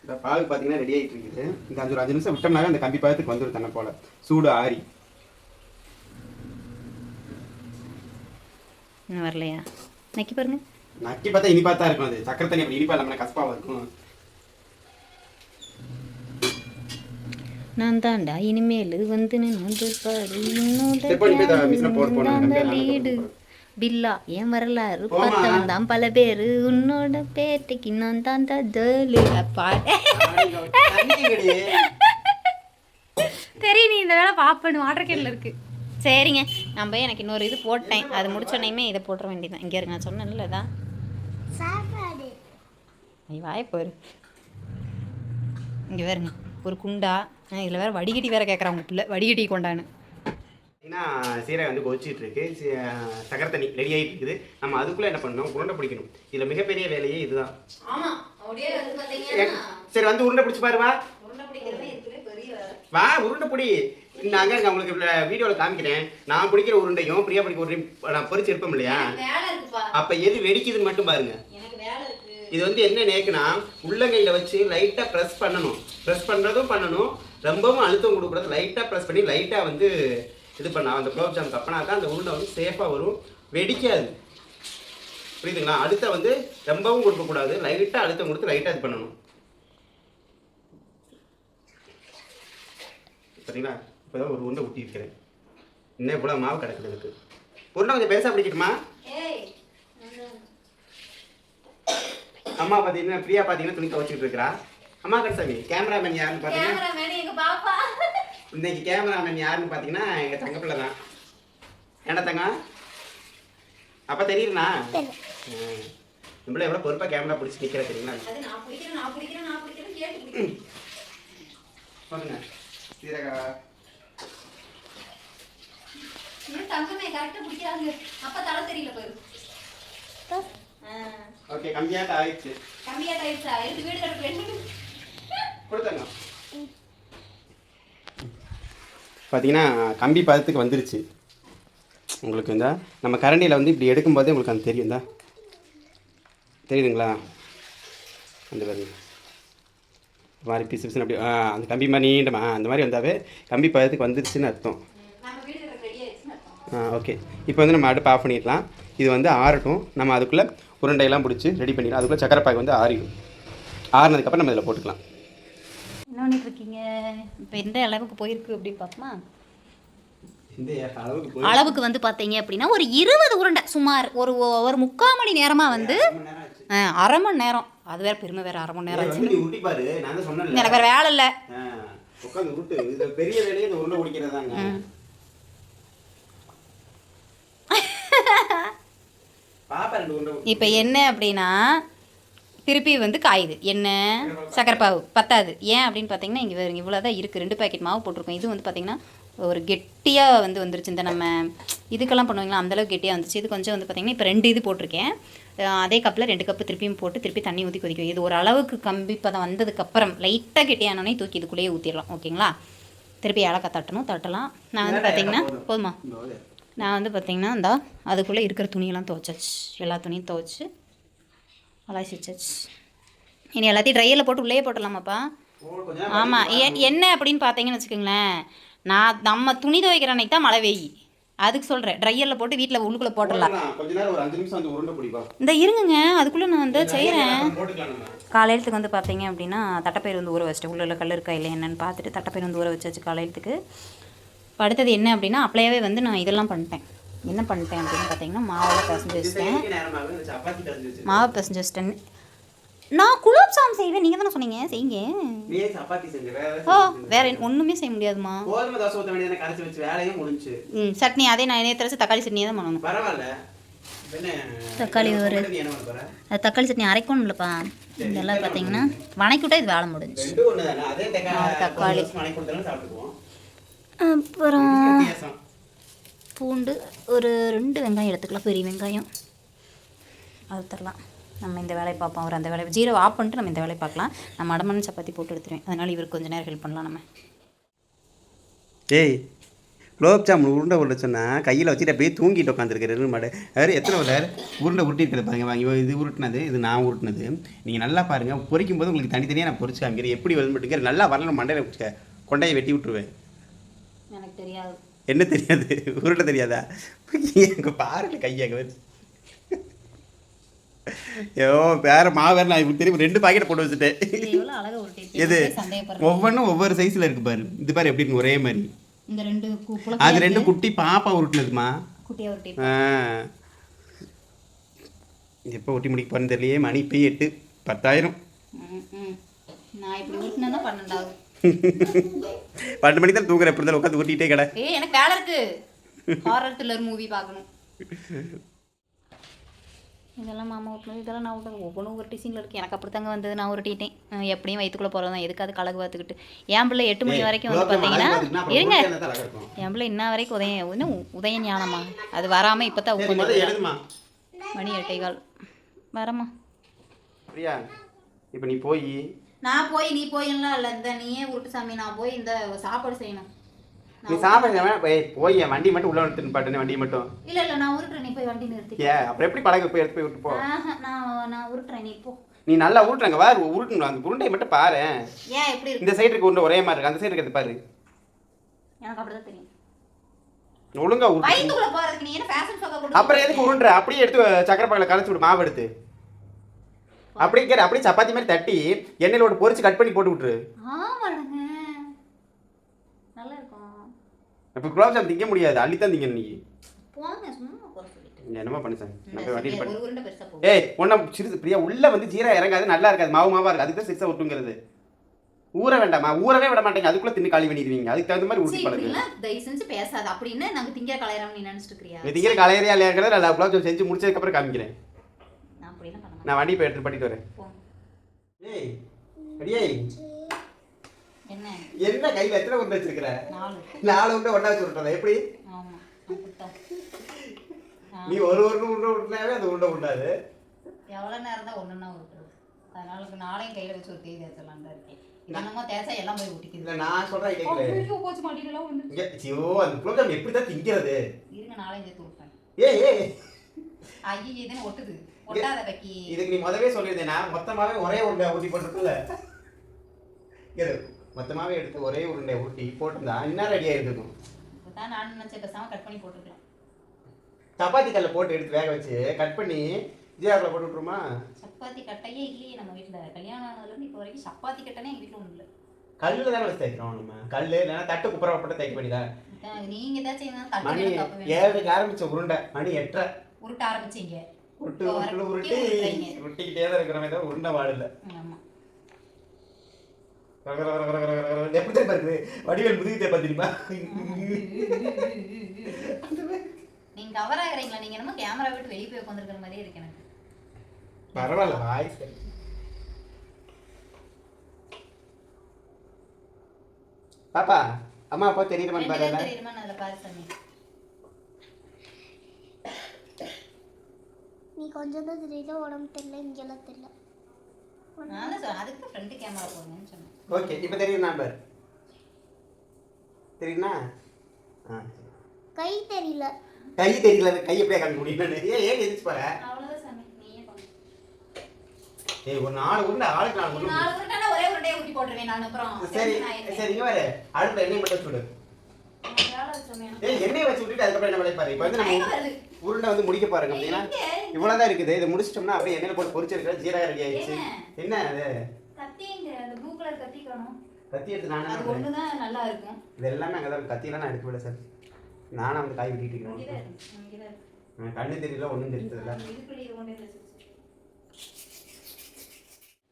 இந்த பால் பார்த்தீங்கன்னா ரெடி ஆகிட்டு இருக்குது. இந்த 5 நிமிஷம் விட்டோம்னாவே அந்த கம்பி பாதத்துக்கு வந்துடும் தன்னை போல் சூடு ஆறி. இன்னும் வரலையா? நக்கி பாருங்க. நக்கி பார்த்தா இனிப்பா தான் இருக்கும். அது சக்கரை தண்ணி அப்படி இனிப்பா இல்லாமல் கசப்பாக இருக்கும். நான் தாண்டா இனிமேல் வந்து லீடு பில்லா ஏன் வரலாறு பார்த்தவன் தான் பல பேர் உன்னோட பேட்டைக்கு நான் தாண்டா ஜோலு தெரியும். நீ இந்த வேலை பாப்பேன்னு வாட்டர் கேனில் இருக்கு. சரிங்க, நான் போய் எனக்கு இன்னொரு இது போட்டேன், அது முடிச்சோடனே இதை போட்டுற வேண்டியதான். இங்கே இருக்கு, நான் சொன்னேன்ல இதான் நீ வாய்ப்பாரு. இங்கே வேறுங்க ஒரு குண்டா, இதில் வேறு வடிகட்டி வேறு கேட்குறாங்க பிள்ளை, வடிகட்டி கொண்டான்னு. ஏன்னா சீரகம் வந்து கொதிச்சிட்டு இருக்கு, சக்கரை தண்ணி ரெடி ஆகிட்டு இருக்குது. நம்ம அதுக்குள்ளே என்ன பண்ணணும், உருண்டை பிடிக்கணும். இதில் மிகப்பெரிய வேலையே இதுதான். சரி வந்து உருண்டை பிடிச்சி பாரு. வா வா உருண்டை பிடி. நாங்கள் உங்களுக்கு வீடியோவில் காமிக்கிறேன். நான் பிடிக்கிற உருண்டையும் பிரியா பிடிக்கிற உருண்டையும் நான் பொறிச்சு இருப்போம் இல்லையா, அப்போ எது வெடிக்குதுன்னு மட்டும் பாருங்க. இது வந்து என்ன நேக்குன்னா உள்ளங்கையில் வச்சு லைட்டாக ப்ரெஸ் பண்ணணும். ப்ரெஸ் பண்ணுறதும் பண்ணணும், ரொம்பவும் அழுத்தம் கொடுக்குறது. லைட்டாக ப்ரெஸ் பண்ணி லைட்டாக வந்து இது பண்ண அந்த குலோப் ஜாம் கப்பினா தான் அந்த உருண்டை வந்து சேஃபாக வரும், வெடிக்காது. புரியுதுங்களா? அடுத்த வந்து ரொம்பவும் கொடுக்கக்கூடாது, லைட்டாக அழுத்தம் கொடுத்து லைட்டாக இது பண்ணணும். சரிங்களா? இப்போ தான் ஒரு உருண்டை ஊட்டி இருக்கிறேன். இன்னும் இவ்வளோ மாவு கிடக்குது எனக்கு. உருண்டை கொஞ்சம் பெருசாக பிடிக்கட்டுமா? அம்மா பார்த்தீங்கன்னா பிரியா பார்த்தீங்கன்னா துணி துவச்சிட்டு இருக்கிறா. அம்மா கடைசாமி கேமராமேன் யாருன்னு பார்த்தீங்கன்னா இன்னைக்கு கேமராமேன் யாருன்னு பார்த்தீங்கன்னா எங்கள் தங்க பிள்ளை தான். ஏன்டா தங்க அப்போ தெரியுதுண்ணா? நம்மள எவ்வளோ பொறுப்பாக கேமரா பிடிச்சி நிற்கிற தெரியுங்களா? சொல்லுங்க சீரகா ஓகே. கம்மியாட்ட ஆயிடுச்சு. கொடுத்தாங்க. பார்த்தீங்கன்னா கம்பி பதத்துக்கு வந்துருச்சு. உங்களுக்கு இந்த நம்ம கரண்டியில் வந்து இப்படி எடுக்கும்போதே உங்களுக்கு அது தெரியும் தான், தெரியுதுங்களா? அந்த பாருங்க மாதிரி பிசு பிசுன்னு அப்படி அந்த கம்பி மாதிரி நீண்டமா அந்த மாதிரி வந்தாவே கம்பி பதத்துக்கு வந்துருச்சுன்னு அர்த்தம். ஓகே. இப்போ வந்து நம்ம அடுப்பு ஆஃப் பண்ணிடலாம். இது வந்து ஆறட்டும். நம்ம அதுக்குள்ளே உருண்டையெல்லாம் பிடிச்சி ரெடி பண்ணிடலாம். அதுக்குள்ளே சக்கரை பாக்கு வந்து ஆறிடும். ஆறினதுக்கப்புறம் நம்ம இதில் போட்டுக்கலாம். என்ன பண்ணிட்டு இருக்கீங்க? இப்போ எந்த அளவுக்கு போயிருக்கு அப்படின்னு பார்த்தோமா, இந்த அளவுக்கு வந்து பார்த்தீங்க அப்படின்னா ஒரு 20 உருண்டை சுமார் ஒரு 3/4 மணி நேரமாக வந்து 1/2 மணி நேரம். அது வேறு பெருமை வேறு 1/2 மணி நேரம் ஆச்சு. எனக்கு வேறு வேலை இல்லை. பெரிய வேலையே இந்த உருண்டை பிடிக்கிறதாங்க. இப்போ என்ன அப்படின்னா திருப்பி வந்து காயுது. என்ன சக்கரை பாவு பத்தாது. ஏன் அப்படின்னு பார்த்தீங்கன்னா இங்கே வேறு இவ்வளோ தான் இருக்குது. 2 பாக்கெட் மாவு போட்டிருக்கோம். இது வந்து பார்த்திங்கன்னா ஒரு கெட்டியாக வந்து வந்துருச்சு. இந்த நம்ம இதுக்கெல்லாம் பண்ணுவீங்களா அந்தளவுக்கு கெட்டியாக வந்துச்சு. இது கொஞ்சம் வந்து பார்த்திங்கன்னா இப்போ 2 இது போட்டிருக்கேன். அதே கப்பில் 2 கப்பு திருப்பியும் போட்டு திருப்பி தண்ணி ஊற்றி கொதிக்கும். இது ஒரு அளவுக்கு கம்பி பதம் வந்ததுக்கப்புறம் லைட்டாக கெட்டியானோடனே தூக்கி இதுக்குள்ளேயே ஊற்றிடலாம். ஓகேங்களா? திருப்பி ஏலக்காய் தட்டலாம். நான் வந்து பார்த்திங்கன்னா போதுமா, நான் வந்து பார்த்திங்கன்னா இந்த அதுக்குள்ளே இருக்கிற துணியெல்லாம் துவைச்சாச்சு. எல்லா துணியும் துவைச்சி அலாசி வச்சாச்சு. இனி எல்லாத்தையும் ட்ரையரில் போட்டு உள்ளே போட்டுடலாமாப்பா? ஆமாம். என்ன அப்படின்னு பார்த்தீங்கன்னு வச்சுக்கோங்களேன், நான் நம்ம துணி துவைக்கிற அன்னைக்கு தான் மழை பெய்யி, அதுக்கு சொல்கிறேன். ட்ரையரில் போட்டு வீட்டில் உள்ளுக்குள்ளே போட்டுடலாம். இந்த இருங்குங்க, அதுக்குள்ளே நான் வந்து செய்கிறேன். காலையிலத்துக்கு வந்து பார்த்தீங்க அப்படின்னா தட்டைப்பயிர் வந்து ஊற வச்சிட்டேன். உள்ள கல் இருக்கா இல்லை என்னென்னு பார்த்துட்டு தட்டைப்பயிர் வந்து ஊற வச்சாச்சு காலையிலத்துக்கு. அடுத்தது என்ன அப்படின்னா அப்படியே வந்து நான் இதெல்லாம் பண்ணிட்டேன். என்ன பண்ணிட்டேன் அப்படின்னு பார்த்தீங்கன்னா மாவை பிசைஞ்சு வச்சிட்டேன். நான் குலோப் ஜாம் செய்வேன். நீங்கள் தானே சொன்னீங்க செய்யுங்க. வேற ஒன்றுமே செய்ய முடியாதுமா. சட்னி அதே நான் நேற்று தக்காளி சட்னியை தான் பண்ணணும். தக்காளி ஒரு அது தக்காளி சட்னி அரைக்கணும்லப்பா. இதெல்லாம் பார்த்தீங்கன்னா வணக்கிவிட்டா இது வேலை முடிஞ்சு. தக்காளி அப்புறம் பூண்டு ஒரு 2 வெங்காயம் எடுத்துக்கலாம், பெரிய வெங்காயம் அது தரலாம். நம்ம இந்த வேலையை பார்ப்போம், அவர் அந்த வேலையை ஜீரோ ஆஃப் பண்ணிட்டு நம்ம இந்த வேலையை பார்க்கலாம். நான் மடமடன் சப்பாத்தி போட்டு எடுத்துருவேன், அதனால் இவருக்கு கொஞ்சம் நேரம் ஹெல்ப் பண்ணலாம் நம்ம. ஏய், குலோப் ஜாமுன் உருண்டை உருண்டை சொன்னால் கையில் வச்சுட்டு அப்படியே தூங்கிட்டு உட்காந்துருக்காரு மாடு. வேறு எத்தனை உருண்டை உருட்டிருக்கிறது பாருங்க. வாங்கி இது உருட்டினது, இது நான் உருட்டினது. நீங்கள் நல்லா பாருங்கள், பொரிக்கும் போது உங்களுக்கு தனித்தனியாக நான் பொரிச்சு காமிக்கிறேன். எப்படி வந்து நல்லா வரணும், மண்டையில் கொண்டையை வெட்டி விட்டுருவேன். எனக்கு தெரியாது. என்ன தெரியாது? உருட்டை தெரியாதா? எங்கள் பாருங்க கையாக வச்சு. ஐயோ வேறு மாவு நான் இப்படி தெரியும் 2 பாக்கெட் போட்டு வச்சுட்டேன். எது ஒவ்வொன்றும் ஒவ்வொரு சைஸில் இருக்குது பாரு. இது பாரு எப்படி இருக்கு ஒரே மாதிரி. இந்த 2 அது 2 குட்டி பாப்பா உருட்டுனதுமா. குட்டியாக உருட்டி. எப்போ ஒட்டி முடிக்க போகிறேன்னு தெரியலையே. மணி போய் 8 10,000. நான் இப்படி உருட்டினா 12 ஆகும். 12 மணிக்கு தான் தூங்குறேன். எப்படி இருந்தாலும் உட்காந்து ஊட்டிகிட்டே கடை. எனக்கு வேலை இருக்கு, ஹாரர் த்ரில்லர் மூவி பார்க்கணும். இதெல்லாம் மாமா ஊட்டணும், இதெல்லாம் நான் ஊட்டணும். ஒவ்வொன்றும் ஒரு டிசைனில் இருக்குது. எனக்கு அப்படி தாங்க வந்தது, நான் உருட்டிட்டேன். எப்படியும் வயிற்றுக்குள்ளே போகிறது தான், எதுக்காது கலகு பார்த்துக்கிட்டு. என் பிள்ளை 8 மணி வரைக்கும் வந்து பார்த்தீங்கன்னா இருங்க, என் பிள்ளை இன்ன வரைக்கும் உதய ஞானமா அது வராமல் இப்போ தான் உட்காந்து மணி 8:15 வரமா. பிரியா இப்போ நீ போய் நான் போய் நீ போயிடலாம் இல்லை, இந்த நீயே உருட்டு சாமி. நான் போய் இந்த சாப்பாடு செய்யணும். நீ சாப்பிடுங்க போய் என் வண்டி மட்டும் உள்ள எடுத்துன்னு பாட்டேன். வண்டியை மட்டும் இல்லை இல்லை நான் உருட்டுறேன், நீ போய் வண்டி நிறுத்தி. அப்புறம் எப்படி பழக போய் எடுத்து போய் விட்டு போ. நான் உருட்டுறேன், நீ போ. நீ நல்லா உருட்டுறாங்க வா, உருட்டணும். அந்த உருண்டையை மட்டும் பாரு. ஏன் எப்படி இருக்கு? இந்த சைடு இருக்கு உருண்டை ஒரே மாதிரி இருக்கு, அந்த சைடு இருக்கிறது பாரு. எனக்கு அப்படிதான் தெரியும். ஒழுங்கா உருட்டு. வயித்துக்குள்ள போறதுக்கு நீ என்ன ஃபேஷன் ஷோக்கா போடு. அப்புறம் எதுக்கு உருண்டை? அப்படியே எடுத்து சக்கரை பாகில கலச்சு விடு, மாவு எடுத்து அப்படியே சப்பாத்தி மாதிரி தட்டி எண்ணெயில ஒரு பொரிச்சு கட் பண்ணி போட்டு விட்டுரு. ஆமாங்க, நல்லா இருக்கும். இப்போ குலோப் ஜாம் திங்க முடியாது, அள்ளித்தான் திங்க. நீ போங்க சும்மா போற சொல்லிட்டு என்னமா பண்ணி சார். நம்ம வண்டியில் ஒரு உருண்டை பெருசா போ. ஏய் ஒண்ணா சிறுசு பிரியா உள்ள வந்து ஜீரா இறங்காது, நல்லா இருக்காது, மாவு மாவா இருக்கு. அதுக்கு தான் சிறுசா ஒட்டுங்கிறது. ஊற வேண்டாமா? ஊறவே விட மாட்டேங்க, அதுக்குள்ள தின்னு காலி பண்ணிடுவீங்க. அதுக்கு தகுந்த மாதிரி ஊட்டி பழகுங்க. தயவு செஞ்சு பேசாத. அப்படின்னா நாங்க திங்கிற கலையறோம் நீ நினைச்சிட்டு இருக்கறியா? திங்கிற கலையறியா இல்லையாங்கிறத நான் குலோப் ஜாம் செஞ்சு முடிச்சதுக்கு அப்புறம் காமிக்கிறேன். நான் அப்படிலாம் பண்ண மாட்டேன். நான் வண்டி போய் எடுத்து பண்ணிட்டு வரேன். ஏய் அடியே என்ன கையில் எத்தனை உருண்டை வச்சிருக்கிற? 4 உருண்டை ஒன்றா வச்சு விட்டுறதா எப்படி? நீ ஒரு உருண்டை விட்டுனாவே அது உருண்டை உண்டாது. எவ்வளோ நேரம் தான் ஒன்றுன்னா விட்டுருது. அதனால நாளையும் கையில் வச்சு ஒரு தேய் தேய்ச்சலான் தான் இருக்கேன். என்னமோ தேய்ச்சா எல்லாம் போய் ஊட்டிக்குது. இல்லை நான் சொல்கிறேன் கேட்கல. கோச்சு மாட்டிலாம் வந்து ஐயோ அந்த குலோப் ஜாம் எப்படி தான் திங்கிறது? இருங்க நாளையும் சேர்த்து விட்டுறேன். ஏய் ஐயோ இதுன்னு ஒட்டுது. ஒட்டாத வைக்கி. இதுக்கு நீ முதவே சொல்லியிருந்தேனா மொத்தமாகவே ஒரே உருண்டை ஊட்டி போட்டுருக்குல்ல. மொத்தமாகவே எடுத்து ஒரே உருண்டை ஊட்டி போட்டுருந்தா இன்னும் ரெடியாக இருந்திருக்கும். இப்போதான் நான் நினச்சேன் பேசாமல் கட் பண்ணி போட்டுருக்கலாம். சப்பாத்தி கல்ல போட்டு எடுத்து வேக வச்சு கட் பண்ணி ஜீராக்குள்ள போட்டு விட்டுருமா? சப்பாத்தி கட்டையே இல்லையே நம்ம வீட்டில். கல்யாணம் ஆனதுலேருந்து இப்போ வரைக்கும் சப்பாத்தி கட்டைனே எங்கள் வீட்டில் ஒன்றும் இல்லை. கல்லில் தானே வச்சு தைக்கிறோம் நம்ம. கல் இல்லைன்னா தட்டு குப்பரை போட்டு தைக்க பண்ணிதான். நீங்கள் ஏதாச்சும் மணி 7க்கு ஆரம்பிச்ச உருண்டை மணி 8:30 உருட்ட ஆரம்பிச்சிங்க. உருட்டிக்கிட்டே தான் இருக்கிறவங்க தான் உருண்டை வாடு இல்லை. எப்படி தான் இருக்கு வடிவேல் முதுகிட்டே பார்த்துருப்பா. நீங்க கவர் ஆகுறீங்களா? நீங்க என்னமோ கேமரா விட்டு வெளியே போய் உட்காந்துருக்கிற மாதிரியே இருக்கு எனக்கு. பரவாயில்ல வாய்ஸ் பாப்பா அம்மா அப்பா தெரியுமா பாரு. தெரியுமா அதுல பாரு சாமி. நீ கொஞ்சம் தான் தெரியல, உடம்பு தெரியல, இங்கெல்லாம் தெரியல. நான் தான் அதுக்கு ஃப்ரண்ட் கேமரா போடுங்கன்னு சொன்னேன். ஓகே இப்போ தெரியும் நம்பர் தெரியுமா? கை தெரியல. கை தெரியல, கை எப்படியா காமிக்க முடியும்? ஏன் எதிர்த்து போற? அவ்வளவுதான் சாமி, நீயே பண்ணு. ஏய் ஒரு 4 உருண்டை ஆளுக்கு 4 உருண்டை. 4 உருண்டைனா ஒரே உருண்டையை ஊத்தி போட்டுருவேன் நான். அப்புறம் சரி சரி இங்க வர அடுப்புல எண்ணெய் மட்டும் சுடு. ஏய் எண்ணெய் வச்சு விட்டுட்டு அதுக்கப்புறம் என்ன பண்ணி பாரு. இப்போ வந்து நம்ம உருண்டை வந்து முடிக்க பாருங்க. அப்படின்னா இவ்வளவுதான் இருக்குது. இதை முடிச்சிட்டோம்னா அப்படியே எண்ணெயில போட்டு பொரிச்சிருக்கிற ஜீரகம் ரெடி ஆயிடுச்சு. என்ன அது கத்திங்க? அந்த ப்ளூ கலர் கத்தி காணோம். கத்தி எடுத்து நானே அது ஒன்று தான் நல்லா இருக்கும். இது எல்லாமே அங்கே தான். கத்தியெல்லாம் நான் எடுத்து விட சார். நானும் வந்து காய் வெட்டிட்டு இருக்கேன். கண்ணு தெரியல ஒன்றும் தெரியல.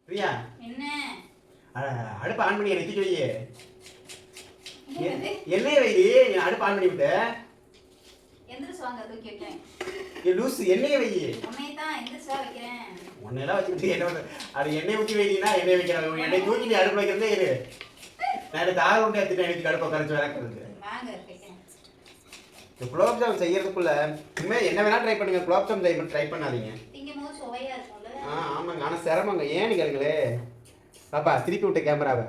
பிரியா என்ன அடுப்பு ஆன் பண்ணி நிறுத்திட்டு வையே. எண்ணெய் வை. அடுப்பு ஆன் பண்ணி விட்டு எந்திரிச்சு வாங்க தூக்கி வைக்கிறேன். லூஸ் எண்ணெயை வை. உன்னை தான் எந்திரிச்சா வைக்கிறேன். உன்னையெல்லாம் வச்சுக்கிட்டு என்ன பண்ண? அது எண்ணெய் ஊற்றி வைக்கினா எண்ணெய் வைக்கிறாங்க. எண்ணெய் தூக்கி நீ அடுப்பு வைக்கிறதே இரு. நான் தார உண்டை எடுத்துட்டு எனக்கு கடுப்பை கரைச்சி விளக்குறது. வாங்க வைக்கிறேன். இந்த குலோப் ஜாம் செய்யறதுக்குள்ள உண்மையாக என்ன வேணா ட்ரை பண்ணுங்க. குலோப் ஜாம் ட்ரை பண்ணாதீங்க. திங்கும்போது சுவையா இருக்கும்ல. ஆமாங்க. ஆனால் சிரமங்க. ஏன்னு கேளுங்களே பாப்பா திருப்பி விட்ட கேமராவை.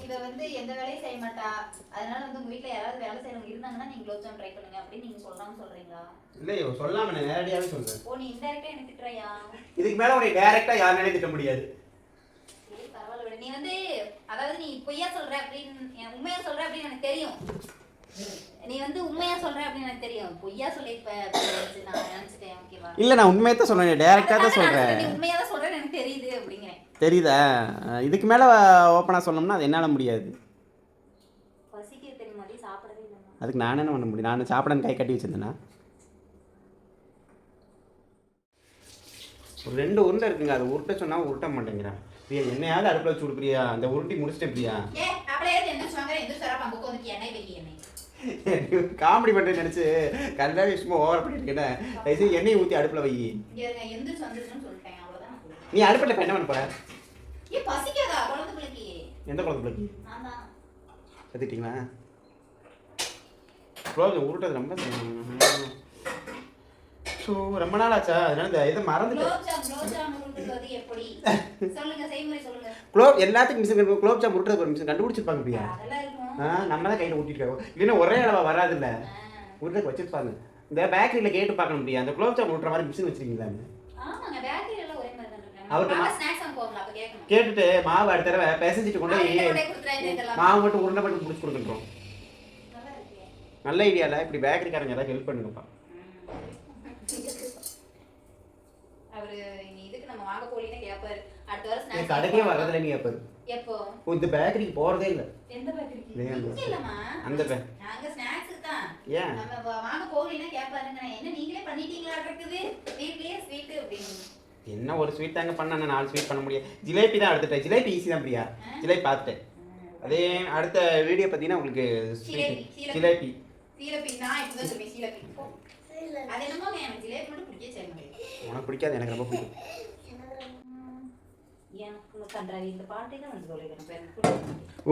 இவ வந்து எந்த வேலையும் செய்ய மாட்டா. அதனால வந்து உங்க வீட்ல யாராவது வேலை செய்யறவங்க இருந்தாங்கன்னா நீங்க குலோப் ஜாம் ட்ரை பண்ணுங்க அப்படின்னு நீங்க சொல்லாம சொல்றீங்களா? இல்லையோ சொல்லாம நான் நேரடியாவே சொல்றேன். ஓ நீ இன்டைரக்டா எனக்கு திட்டுறியா? இதுக்கு மேல உன்னை டைரக்டா யாருனாலே திட்ட முடியாது. சரி பரவாயில்ல விடு. நீ வந்து அதாவது நீ பொய்யா சொல்ற அப்படின்னு உண்மையா சொல்ற அப்படின்னு எனக்கு தெரியும். நீ வந்து உண்மையா சொல்ற அப்படின்னு எனக்கு தெரியும். பொய்யா சொல்லிருப்ப நான் நினைச்சிட்டேன். ஓகேவா? இல்ல நான் உண்மையை தான் சொல்றேன். டைரக்டா தான் சொல்றேன். நீ உண்மையா தான் சொல்றேன்னு எனக்கு தெரியுது அப்படிங்கிறேன். தெரியுதா? இதுக்கு மேல ஓப்பனா சொல்லணும்னா அது என்னால முடியாது. பசிக்கு தெரியுமா? சாப்பிடவே இல்லை. அதுக்கு நான் என்ன பண்ண முடியும்? நான் சாப்பிடன்னு கை கட்டி வச்சிருந்தேன்னா ஒரு 2 உருண்டை இருக்குங்க. அது உருட்ட சொன்னா உருட்ட மாட்டேங்கிறேன். பிரியா என்னையாவது அடுப்பில் வச்சு விடுப்பியா? அந்த உருட்டி முடிச்சிட்டேன் பிரியா. காமெடி பண்ணுறேன்னு நினச்சி கல்லாவே சும்மா ஓவர் பண்ணிருக்கேன். தயவுசெய்து எண்ணெயை ஊற்றி அடுப்பில் வை. நீ அடுப்பில் இப்போ என்ன பண்ண போற? எந்த குழந்தை பிள்ளைக்கு கற்றுக்கிட்டீங்களா? உருட்டது ரொம்ப ஸோ ரொம்ப நாள் ஆச்சா? அதனால இந்த இதை மறந்துட்டேன். குலோப் எல்லாத்துக்கும் மிஷின் குலோப் ஜாம் உருட்டுறது ஒரு மிஷின் கண்டுபிடிச்சிருப்பாங்க பிரியா. நம்ம தான் கையில் ஊட்டிருக்கோம். இல்லைன்னா ஒரே அளவா வராது இல்லை. உருட்டுக்கு வச்சிருப்பாங்க. இந்த பேக்கரியில் கேட்டு பார்க்கணும் பிரியா. அந்த குலோப் ஜாம் உருட்டுற மாதிரி மிஷின் வச்சிருக்கீங்களா? அவருக்கு கேட்டுட்டு மாவு அடுத்த தடவை பிசைஞ்சிட்டு கொண்டு மாவு மட்டும் உருண்டை மட்டும் முடிச்சு கொடுத்துட்டோம். நல்ல ஐடியாவில் இப்படி பேக்கரிக்காரங்க ஏதாவது ஹெல்ப் பண்ணுங்கப்பா. கடைக்கே வரதில்லை. நீ எப்போ இந்த பேக்கரிக்கு போறதே இல்லை. அந்த ஏன் என்ன ஒரு ஸ்வீட் தாங்க பண்ண? 4 ஸ்வீட் பண்ண முடியாது. ஜிலேபி தான் எடுத்துட்டேன். ஜிலேபி ஈஸி தான் பிரியா. ஜிலேபி பார்த்துட்டேன். அதே அடுத்த வீடியோ பார்த்தீங்கன்னா உங்களுக்கு ஜிலேபி உனக்கு பிடிக்காது. எனக்கு ரொம்ப பிடிக்கும்.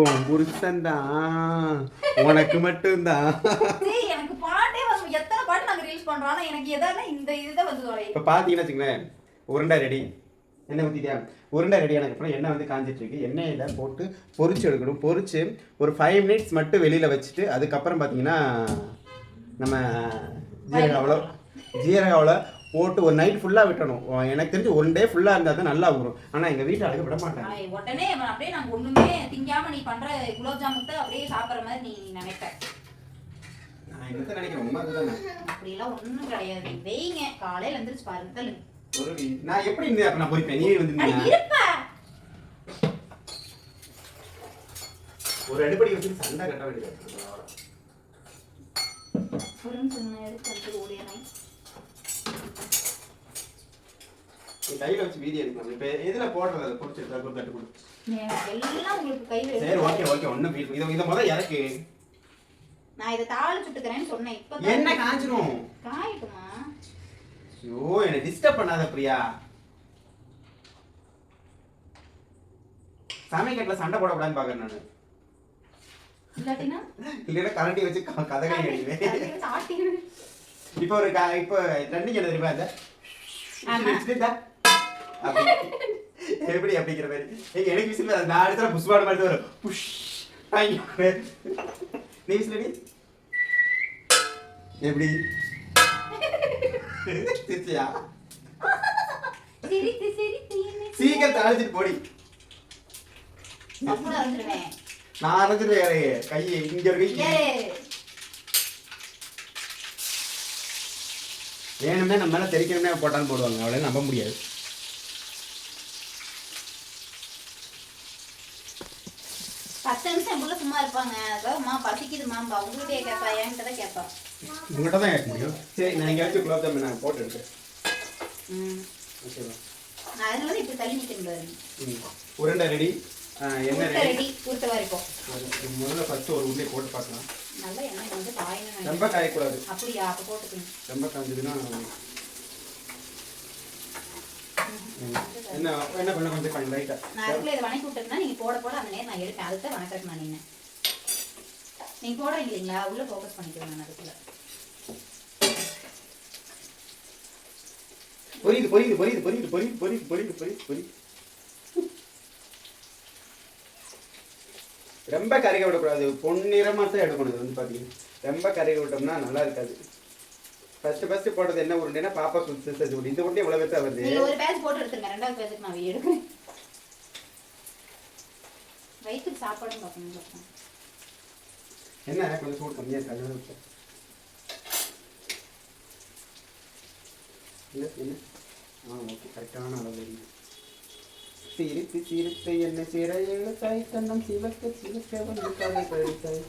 உன் புருஷன் தான் உனக்கு மட்டும்தான். இப்போ பார்த்தீங்கன்னா வச்சுங்களேன் உருண்டை ரெடி. எண்ணெய் ஊற்றிட்டியா? உருண்டை ரெடி ஆனதுக்கப்புறம் எண்ணெய் வந்து காஞ்சிட்டு இருக்கு. எண்ணெயில் போட்டு பொரிச்சு எடுக்கணும். பொரிச்சு ஒரு 5 மினிட்ஸ் மட்டும் வெளியில் வச்சுட்டு அதுக்கப்புறம் பார்த்தீங்கன்னா நம்ம ஜீரகாவில் போட்டு ஒரு நைட் ஃபுல்லாக விட்டணும். எனக்கு தெரிஞ்சு 1 டே ஃபுல்லாக இருந்தால் தான் நல்லா வரும். ஆனால் எங்கள் வீட்டில் அழக விட மாட்டாங்க. உடனே அப்படியே நாங்கள் ஒன்றுமே திங்காமல் நீ பண்ணுற குலோப் ஜாமுக்கு அப்படியே சாப்பிட்ற மாதிரி நீ நினைப்பேன். நான் என்னத்தை நினைக்கிறேன்? உண்மை அதுதானே. அப்படிலாம் ஒன்றும் கிடையாது. வெயிங்க காலையில் வந்துருச்சு பாருங்க. நான் எப்படி இருந்தேன்? அப்போ நான் பொறிப்பேன். நீ வந்து ஒரு அடிப்படை வச்சு சண்டை கட்ட வேண்டியது. நீ கையில் வச்சு வீடியோ எடுக்கலாம். இப்போ எதில் போடுறது? அதை பொறிச்சிருக்கா? ஒரு தட்டு கொடு. எல்லாம் உங்களுக்கு கையில். சரி ஓகே ஓகே. ஒன்றும் இதை முதல் இறக்கு. நான் இதை தாளி சுட்டுக்கிறேன்னு சொன்னேன். இப்போ என்ன காஞ்சிரும்? காயட்டுமா? ஐயோ என்னை டிஸ்டர்ப் பண்ணாத பிரியா. சமைக்கட்டில் சண்டை போடக்கூடாதுன்னு பார்க்குறேன் நான். இல்லைன்னா கரண்டி வச்சு கதகை அடிவேன். இப்போ ஒரு இப்போ ட்ரெண்டிங் என்ன தெரியுமா? எப்படி அப்படிங்கிற மாதிரி எனக்கு விசில் நான் அடுத்த புஷ்பாடு மாதிரி வரும். புஷ் நீ விசிலடி எப்படி சீக்கிரம் தாளிச்சிட்டு போடி. நான் அரைஞ்சிட்டு கையை இங்க ஒரு கை வேணும்னா நம்ம மேலே தெரிக்கணும்னா போட்டாலும் போடுவாங்க. அவ்வளோ நம்ப முடியாது. பத்து நிமிஷம் சும்மா இருப்பாங்க. அம்மா பசிக்குதுமாம்பா உங்கள்கிட்டயே கேட்பா. என்கிட்ட தான் கேட்பா. உங்கள்கிட்ட தான் கேட்க முடியும். சரி நான் எங்கேயாச்சும் குலோப் ஜாமுன் நான் போட்டு எடுக்கிறேன். ஓகேவா? நான் அதனால இப்படி தள்ளி நிற்க முடியாது. உருண்டை ரெடி. என்ன ரெடி? உருட்டை வரைக்கும் முதல்ல ஃபர்ஸ்ட் ஒரு உருண்டை போட்டு பார்க்கலாம். நல்லா எண்ணெய் வந்து காயணும். ரொம்ப காயக்கூடாது. அப்படியா? அப்போ போட்டுக்கணும். ரொம்ப காய்ஞ்சதுன்னா என்ன என்ன பண்ண கொஞ்சம் லைட்டாக நான் அதுக்குள்ளே இதை வணக்கி விட்டுருந்தா நீங்கள் போட போட அந்த நேரம் நான் எடுப்பேன். அதுதான் வணக்கத்துக்கு நான் நின்னேன். நீங்கள் போடுறீங்க இல்லைங்களா, உள்ளே ஃபோக்கஸ் பண்ணிக்கிறேன் நான் அதுக்குள்ளே. பொரியுது பொரியுது பொரியுது பொரியுது பொரியுது பொரியுது பொரியுது பொரியுது பொரியுது. ரொம்ப கரைக விடக்கூடாது, பொன்னிறமாக தான் எடுக்கணும். இது வந்து பார்த்தீங்கன்னா ரொம்ப கரைக விட்டோம்னா நல்லா இருக்காது. ஃபர்ஸ்ட் போட்டது என்ன உருண்டைன்னா பாப்பா சுத்து இந்த உருண்டை எவ்வளோ பேசா வருது. நீங்கள் ஒரு பேஜ் போட்டு எடுத்துருங்க, ரெண்டாவது பேஜுக்கு நான் வீடியோ எடுக்கிறேன். வயிற்றுக்கு சாப்பாடும் பார்க்கணும். என்ன கொஞ்சம் சூடு கம்மியாக இருக்காது. என்ன ஓகே கரெக்டான அளவு இருக்குது. சிரித்து சிரித்து என்ன சிறையில தாய் தன்னம் சிவக்க சிவக்க வந்து கதை கழித்தாய்.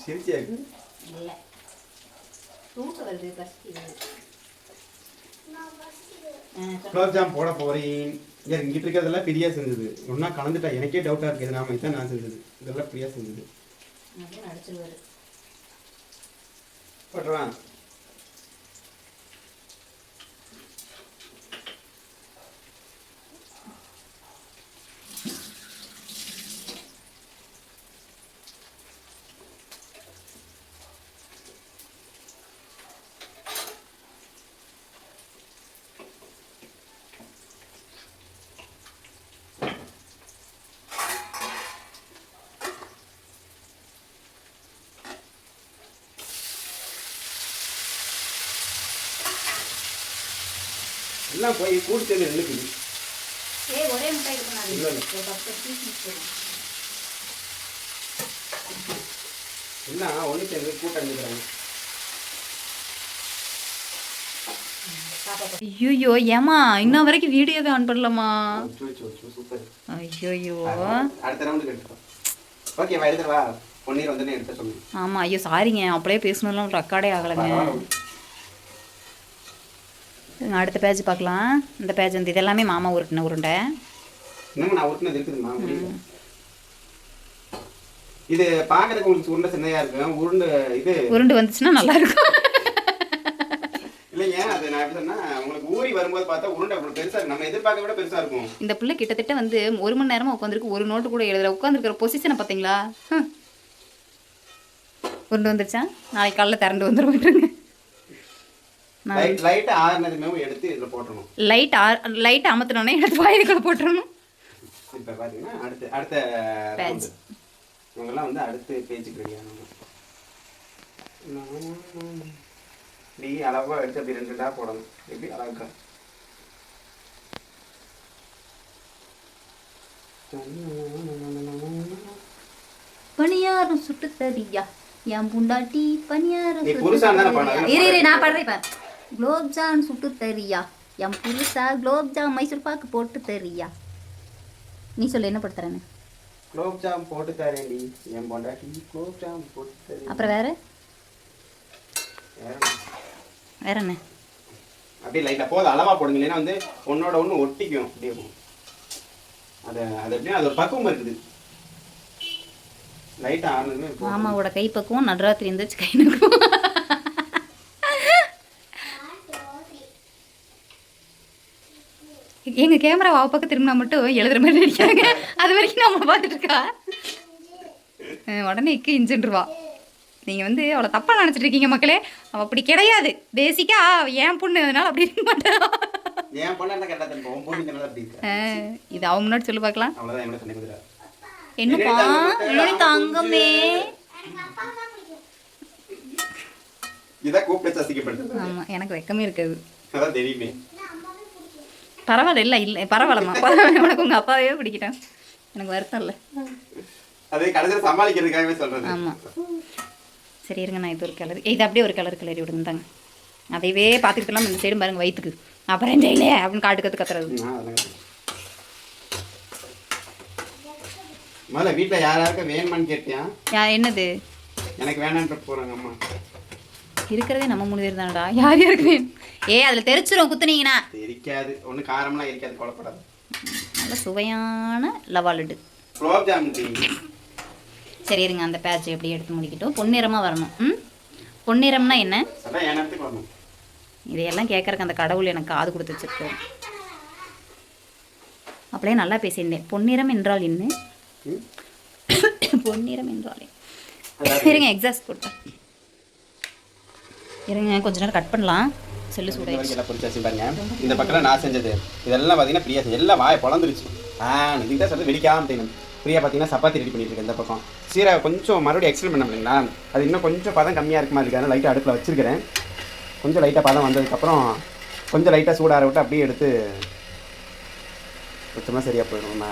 சிரிச்சியா இருக்கு? இல்லை, தூக்க வருது, பசி வருது. குலோப்ஜாம் போட போறேன். இங்கிட்டு இருக்கிறதெல்லாம் பிரியா செஞ்சது. ஒன்றா கலந்துட்டா, எனக்கே டவுட்டாக இருக்குது. நாம இதான் நான் செஞ்சது, இதெல்லாம் பிரியா செஞ்சது. அப்படின்னு அடிச்சிருவாரு. போட்டுருவான். எல்லாம் போய் கூட்டு சேர்ந்து நின்றுக்குது. ஒரே முட்டை இது பண்ணாது. இல்லை எல்லாம் ஒன்று சேர்ந்து கூட்டம் நிற்கிறாங்க. ஐயோ ஏமா இன்னும் வரைக்கும் வீடியோவே ஆன் பண்ணலாமா? சூப்பர். ஐயோ அடுத்த ரவுண்டுக்கு எடுத்துக்கோ. ஓகேவா, எடுத்துருவா. பொன்னீர் வந்து எடுத்து சொல்லு. ஆமாம், ஐயோ சாரிங்க, அப்படியே பேசணும்லாம் ரெக்கார்டே ஆகலைங்க. அடுத்த பேஜ் பார்க்கலாம். இந்த பேஜ் வந்து இதெல்லாமே மாமா உருட்டின உருண்டை. இன்னமும் நான் உருட்டினது இருக்குதுமா. இது பார்க்கறதுக்கு உங்களுக்கு உருண்டை சின்னதாக இருக்கும். உருண்டு வந்துச்சுன்னா நல்லா இருக்கும். இல்லைங்க, அது நான் எப்படி சொன்னா, உங்களுக்கு ஊறி வரும்போது பார்த்தா உருண்டை அவ்வளோ பெருசாக இருக்கும். நம்ம எதிர்பார்க்க விட பெருசாக இருக்கும். இந்த பிள்ளை கிட்டத்தட்ட வந்து 1 மணி நேரமாக உட்காந்துருக்கு, ஒரு நோட்டு கூட எழுதுற. உட்காந்துருக்கிற பொசிஷனை பார்த்தீங்களா? உருண்டு வந்துருச்சா? நாளைக்கு காலையில் திறந்து வந்துருவாங்க. லைட் ஆறுனதுமே எடுத்து இதில் போட்டுறணும். லைட் அமர்த்தினோடனே எடுத்து வாயிலுக்குள்ள போட்டுறணும். இப்போ பார்த்தீங்கன்னா அடுத்த பேஜ் இவங்கெல்லாம் வந்து அடுத்த பேஜுக்கு ரெடியாகணும். இப்படி அளவாக எடுத்து அப்படி 2 டா போடணும். எப்படி அழகா பனியாரம் சுட்டு தரியா என் புண்டாட்டி பனியாரம் இரு நான் பாடுறேன். குலோப்ஜான் சுட்டு தரியா என் புருஷா குலோப்ஜாம் மைசூர் பாக்கு போட்டு தரியா. நீ சொல்லு என்ன போட்டு தரேன்னு. குலோப்ஜாம் போட்டு தரேன்டி என் பொண்டாட்டி குலோப்ஜாம் போட்டு தரேன். அப்புறம் வேற என்ன? அப்படியே லைட்டாக போதும், அளவாக போடுங்க. இல்லைன்னா வந்து ஒன்னோட ஒன்று ஒட்டிக்கும். அப்படியே அது எப்படின்னா அது ஒரு பக்குவம் இருக்குது. லைட்டாக ஆனதுமே மாமாவோட கை பக்குவம் நடுராத்திரி இருந்துச்சு கை நக்கும். எங்கள் கேமரா பக்கம் திரும்பினா மட்டும் எழுதுற மாதிரி நடிக்காங்க. அது வரைக்கும் நம்மளை பார்த்துட்டு இருக்கா. உடனே இஞ்சுருவா. நீங்கள் வந்து அவளை தப்பாக நினச்சிட்டு இருக்கீங்க மக்களே. அவள் அப்படி கிடையாது. பேசிக்காக என் பொண்ணு, அதனால அப்படி இருக்க மாட்டேன். இது அவங்க முன்னாடி சொல்லி பார்க்கலாம். என்னப்பா என்னோட தங்கமே. ஆமாம், எனக்கு வெக்கமே இருக்காது. பரவாயில்ல, இல்லை பரவாயில்லம்மா. உனக்கு உங்கள் அப்பாவே பிடிக்கிட்டேன், எனக்கு வருத்தம் இல்லை. ஆமாம் சரி இருங்க, நான் இது ஒரு கலர், இது அப்படியே ஒரு கிளறி விடுங்க தாங்க. அதையவே பார்த்துக்கிட்டலாம். இந்த சைடும் பாருங்க வயிற்றுக்கு. அப்புறம் செய்யலையே அப்படின்னு காட்டு கத்துறது. முதல்ல வீட்டில் யாராருக்கும் வேணுமான்னு கேட்டியா? என்னது எனக்கு வேணான்னு போகிறாங்க அம்மா. இருக்கிறதே நம்ம 3 பேர் தானடா. யார் யாருக்கு வேணும்? அதில் தெரிச்சிரும் குத்துனீங்கன்னா. தெரிக்காது, ஒன்றும் காரம்லாம் இருக்காது, கொலைப்படாது. நல்ல சுவையான லவா லட்டு குலோப் ஜாமுன். சரி இருங்க, அந்த பேட்ச் எப்படி எடுத்து முடிக்கிட்டோம். பொன்னிறமாக வரணும். பொன்னிறம்னா என்ன? இதையெல்லாம் கேட்குறக்கு அந்த கடவுள் எனக்கு காது கொடுத்து வச்சிருக்காரு. அப்படியே நல்லா பேசியிருந்தேன். பொன்னிறம் என்றால் என்ன? பொன்னிறம் என்றாலே இருங்க எக்ஸாஸ்ட் போட்டேன். இருங்க கொஞ்ச நேரம் கட் பண்ணலாம். செல்லு சூடாயிடுச்சு. எல்லாம் பொரிச்சாச்சு பாருங்க. இந்த பக்கம் நான் செஞ்சது இதெல்லாம் பார்த்தீங்கன்னா பிரியா செஞ்சு எல்லாம் வாயை பொழந்துருச்சு. இதுக்கு தான் சொல்லிட்டு வெடிக்காம செய்யணும். பிரியா பார்த்தீங்கன்னா சப்பாத்தி ரெடி பண்ணிட்டு இருக்கேன். இந்த பக்கம் சீரக கொஞ்சம் மறுபடியும் எக்ஸ்பிளைன் பண்ண முடியுங்களா? அது இன்னும் கொஞ்சம் பதம் கம்மியாக இருக்குமா இருக்கு. அதனால் லைட்டாக அடுப்பில் வச்சிருக்கிறேன். கொஞ்சம் லைட்டாக பதம் வந்ததுக்கப்புறம் கொஞ்சம் லைட்டாக சூடார விட்டு அப்படியே எடுத்து சுத்தமாக சரியாக போயிடும். நம்ம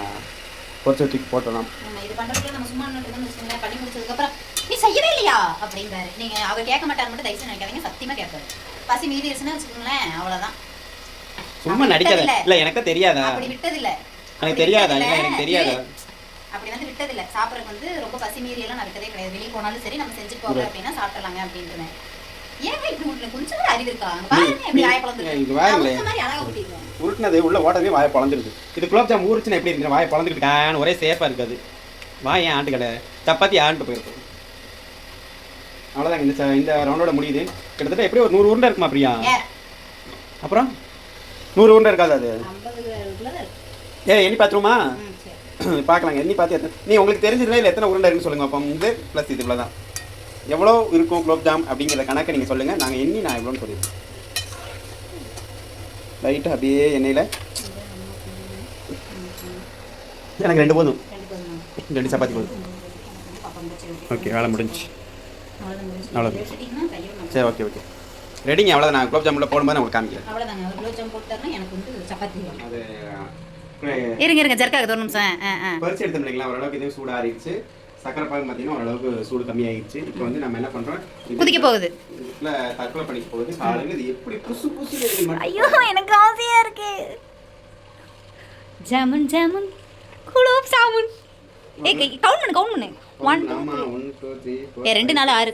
பொரிச்சு தூக்கி போட்டோம். இது பண்ணுறதுக்கு நம்ம சும்மா நின்றுட்டு பண்ணி முடிச்சதுக்கப்புறம் நீ செய்யவே இல்லையா அப்படின்றாரு. நீங்கள் அவர் கேட்க மாட்டார் மட்டும் தயவுசெய்து நினைக்காதீங்க. சத்தியமாக கேட்பாரு. பசி மீறி இருச்சுன்னு வச்சுக்கோங்களேன், அவ்வளோதான். சும்மா நடிக்காத. இல்லை எனக்கு தெரியாதா? அப்படி விட்டதில்லை. எனக்கு தெரியாதா? எனக்கு தெரியாதா? அப்படி வந்து விட்டதில்லை. சாப்பிட்றதுக்கு வந்து ரொம்ப பசி மீறி எல்லாம் நான் விட்டதே கிடையாது. வெளியே போனாலும் சரி நம்ம செஞ்சு போகிறோம் அப்படின்னா சாப்பிடலாங்க அப்படின்ட்டு. ஏன் இப்படி உங்களுக்கு கொஞ்சம் கூட அறிவு இருக்கா? எப்படி வாயை பழந்துருக்கு உருட்டினது உள்ள ஓட்டவே வாயை பழந்துருது. இது குலோப்ஜாம் ஊருச்சுன்னா எப்படி இருக்கு? வாயை பழந்துக்கிட்டு ஒரே சேஃபாக இருக்காது. வாய் ஏன் ஆண்டு கடை சப்பாத்தி ஆண்டு போயிருக்கும். அவ்வளோதாங்க. இந்த ரவுண்டோட முடியுது. கிட்டத்தட்ட எப்படி ஒரு 100 உருண்டை இருக்குமா பிரியா? அப்புறம் 100 உருண்டை இருக்காது. அது எண்ணி பார்த்துருமா? பார்க்கலாங்க. எண்ணி பார்த்து நீ உங்களுக்கு தெரிஞ்சதுல இல்லை எத்தனை உருண்டை இருக்குன்னு சொல்லுங்கள். அப்போ இது ப்ளஸ் இது இவ்வளோ தான். எவ்வளோ இருக்கும் குலோப்ஜாம் அப்படிங்கிற கணக்கை நீங்கள் சொல்லுங்கள். நாங்கள் எண்ணி நான் எவ்வளோன்னு சொல்லிடுறேன். லைட்டாக அப்படியே எண்ணெயில் எனக்கு 2 போதும். 2 சப்பாத்தி போதும். ஓகே வேலை முடிஞ்சு. அவ்வளோ சரி ஓகே ஓகே ரெடிங்க. அவ்வளோதான். நான் குலோப் ஜாமுனில் போடும்போது நான் உங்களுக்கு காமிக்கிறேன். அவ்வளோதாங்க. குலோப் ஜாம் போட்டாருன்னா எனக்கு வந்து சப்பாத்தி அது இருங்க ஜர்க்காக ஒரு நிமிஷம். பறிச்சு எடுத்து இல்லைங்களா? ஓரளவுக்கு இதுவும் சூடாக ஆறிடுச்சு. சக்கரை பாகு பார்த்தீங்கன்னா ஓரளவுக்கு சூடு கம்மியாகிடுச்சு. இப்போ வந்து நம்ம என்ன பண்ணுறோம்? குதிக்க போகுது. இதுக்குள்ள தற்கொலை பண்ணிக்க போகுது. காலையில் இது எப்படி புசு புசு. ஐயோ எனக்கு ஆசையாக இருக்கு. ஜாமுன் ஜாமுன் குலோப் ஜாமுன். கவுண்ட் பண்ணு. 1 2 3 2 4 6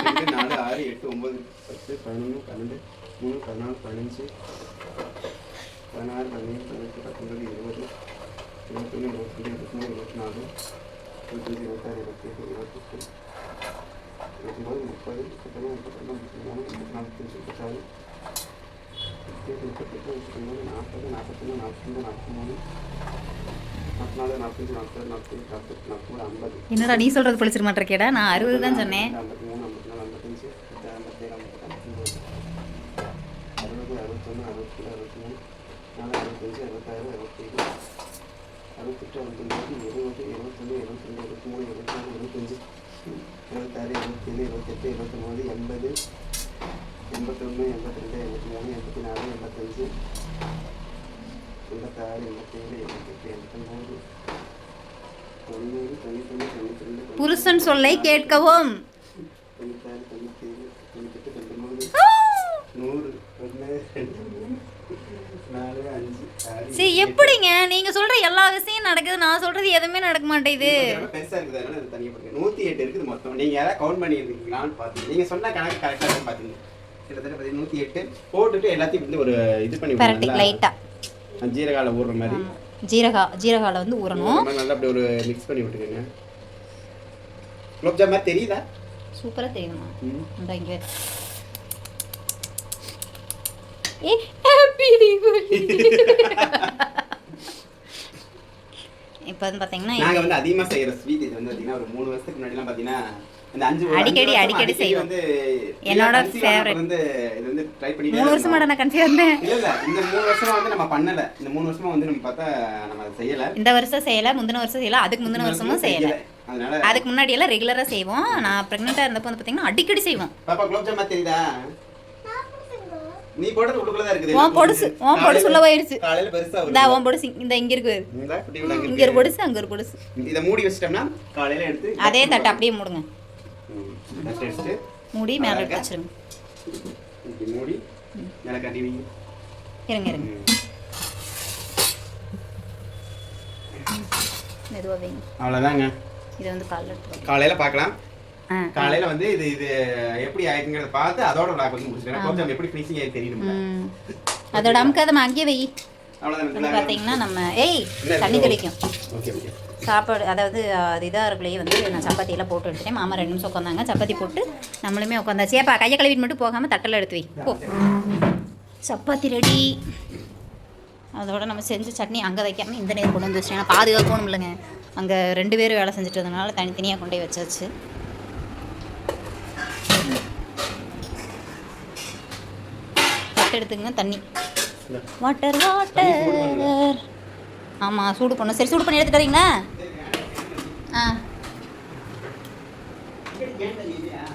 7 8 9 10 11 12 13 14 15 16 17 18 19 20 21 22 23 24 25 26 27 28 29 30 31 32 33 34 35 என்னடா நீ சொல்றது பிடிச்சிட மாட்டேக்கேடா? நான் 60 தான் சொன்னேன். 86 புருஷன் சொல்லை கேட்கவும். சரி எப்படிங்க நீங்க சொல்ற எல்லா விஷயம் நடக்குது, நான் சொல்றது எதுவுமே நடக்க மாட்டேங்குது. பெருசா இருக்குது, அதனால அது தனியா போடுங்க. 108 இருக்குது மொத்தம். நீங்க யாரா கவுண்ட் பண்ணி இருக்கீங்களான்னு பாத்தீங்க. நீங்க சொன்ன கணக்கு கரெக்டா தான் பாத்தீங்க. கிட்டத்தட்ட 108 போட்டுட்டு எல்லாத்தையும் வந்து ஒரு இது பண்ணி விடுங்க லைட்டா. ஜீரகால ஊறுற மாதிரி. ஜீரகால வந்து ஊறணும். நல்லா அப்படியே ஒரு மிக்ஸ் பண்ணி விட்டுருங்க. குலோப் ஜாம் மாதிரி தெரியுதா? சூப்பரா தெரியுமா? இந்த இங்க இப்போ வந்து பாத்தீங்கன்னா நாங்க வந்து அதிகமா செய்யற ஸ்வீட் இது வந்து பாத்தீங்கன்னா ஒரு 3 வருஷத்துக்கு முன்னாடி எல்லாம் பாத்தீங்கன்னா இந்த அடிக்கடி செய்வோம். வந்து என்னோட ஃபேவரட் வந்து இது வந்து ட்ரை பண்ணி 3 வருஷமா நான் கன்ஃபியூஸ் இருந்தேன். இல்ல இந்த 3 வருஷமா வந்து நம்ம பண்ணல. இந்த 3 வருஷமா வந்து நம்ம பார்த்தா நம்ம செய்யல. இந்த வருஷம் செய்யல, முந்தின வருஷம் செய்யல, அதுக்கு முந்தின வருஷமும் செய்யல. அதனால அதுக்கு முன்னாடி எல்லாம் ரெகுலரா செய்வோம். நான் பிரெக்னன்ட்டா இருந்தப்போ வந்து பாத்தீங்கன்னா அடிக்கடி செய்வோம். பாப்பா குலோப் ஜாம் தெரியுதா? நீ போடுறது உள்ளுக்குள்ள தான் இருக்குது. உன் பொடுசு உள்ள போயிடுச்சு. காலையில பெருசா வருது. இந்த உன் பொடுசு இந்த இங்க இருக்கு. இங்க ஒரு பொடுசு அங்க ஒரு பொடுசு. இத மூடி வச்சிட்டோம்னா காலையில எடுத்து அதே தட்ட அப்படியே மூடுங்க. தட்ட எடுத்து மூடி மேல எடுத்து வச்சிருங்க. இப்படி மூடி மேல கட்டி வைங்க. இருங்க மெதுவா வைங்க. அவ்வளவுதாங்க. இது வந்து காலையில பார்க்கலாம். காலையில வந்து இது எப்படி ஆயிடுங்கிறத பார்த்து அதோட vlog வந்து முடிச்சிடலாம். குலோப் ஜாம் எப்படி ஃபினிஷிங் ஆயி தெரியணும்ல. அதோட அம்காதமா அங்கேயே வை. வந்து பார்த்தீங்கன்னா நம்ம தண்ணி தெளிக்கும் ஓகே ஓகே. சாப்பாடு, அதாவது அது இதாக இருக்குள்ளேயே வந்து நான் சப்பாத்தியெல்லாம் போட்டு எடுத்துட்டேன். மாமா 2 நிமிஷம் உட்காந்தாங்க, சப்பாத்தி போட்டு நம்மளுமே உட்காந்தாச்சு. ஏப்பா கையை கழுவிட்டு மட்டும் போகாமல் தட்டெல்லாம் எடுத்து வை போ. சப்பாத்தி ரெடி. அதோட நம்ம செஞ்ச சட்னி அங்கே வைக்காமல் இந்த நேரம் கொண்டு வந்து வச்சிட்டேன். ஏன்னா பாதுகாக்கணும் இல்லைங்க, அங்கே 2 பேர் வேலை செஞ்சுட்டதுனால தனித்தனியாக கொண்டு போய் வச்சாச்சு. தட்டு எடுத்துங்க, தண்ணி வாட்டர் வாட்டர். ஆமாம் சூடு பண்ணும். சரி சூடு பண்ணி எடுத்துட்டு வரீங்களா? ஆ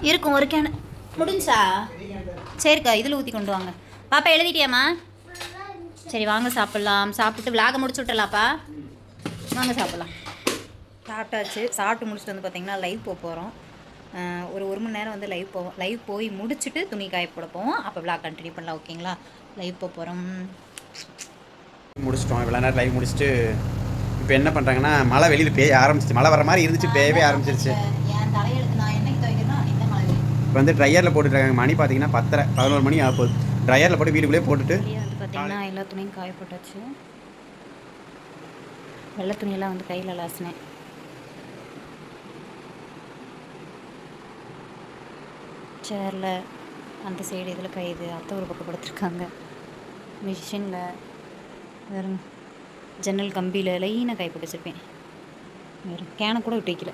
இருக்கும் ஒரு கேனு முடிஞ்சா. சரிக்கா இதில் ஊற்றி கொண்டு வாங்க. பாப்பா எழுதிட்டியாம்மா? சரி வாங்க சாப்பிட்லாம். சாப்பிட்டு விலாக முடிச்சு விட்டலாப்பா, வாங்க சாப்பிட்லாம். சாப்பிட்டாச்சு. சாப்பிட்டு முடிச்சுட்டு வந்து பார்த்திங்கன்னா லைவ் போக போகிறோம். ஒரு மணி நேரம் வந்து லைவ் போவோம். லைவ் போய் முடிச்சுட்டு துணி காய போட போவோம். அப்போ விலாக் கண்டினியூ பண்ணலாம். ஓகேங்களா? லைவ் போக போகிறோம். முடிச்சிட்டோம். இவ்வளோ நேரம் லைவ் முடிச்சுட்டு இப்போ என்ன பண்ணுறாங்கன்னா மழை வெளியில் பெய்ய ஆரம்பிச்சிச்சு. மழை வர மாதிரி இருந்துச்சு, பெய்யவே ஆரம்பிச்சிருச்சு. என் தலையெழுத்து நான் என்னைக்கு துவைக்கிறேன் இந்த மழை. இப்போ வந்து ட்ரையரில் போட்டுருக்காங்க. மணி பார்த்தீங்கன்னா 10:30 11 மணி ஆக போகுது. ட்ரையரில் போட்டு வீட்டுக்குள்ளேயே போட்டுட்டு வந்து பார்த்திங்கன்னா எல்லா துணியும் காய போட்டாச்சு. வெள்ளை துணியெல்லாம் வந்து கையில் லாசினேன். சேரில் அந்த சைடு இதில் கைது அத்தை ஒரு பக்கம் படுத்துருக்காங்க. மிஷினில் வேறு ஜன்னல் கம்பியில் லைனாக காய போட்டு வச்சுருப்பேன். வேறு கேனை கூட விட்டு வைக்கல.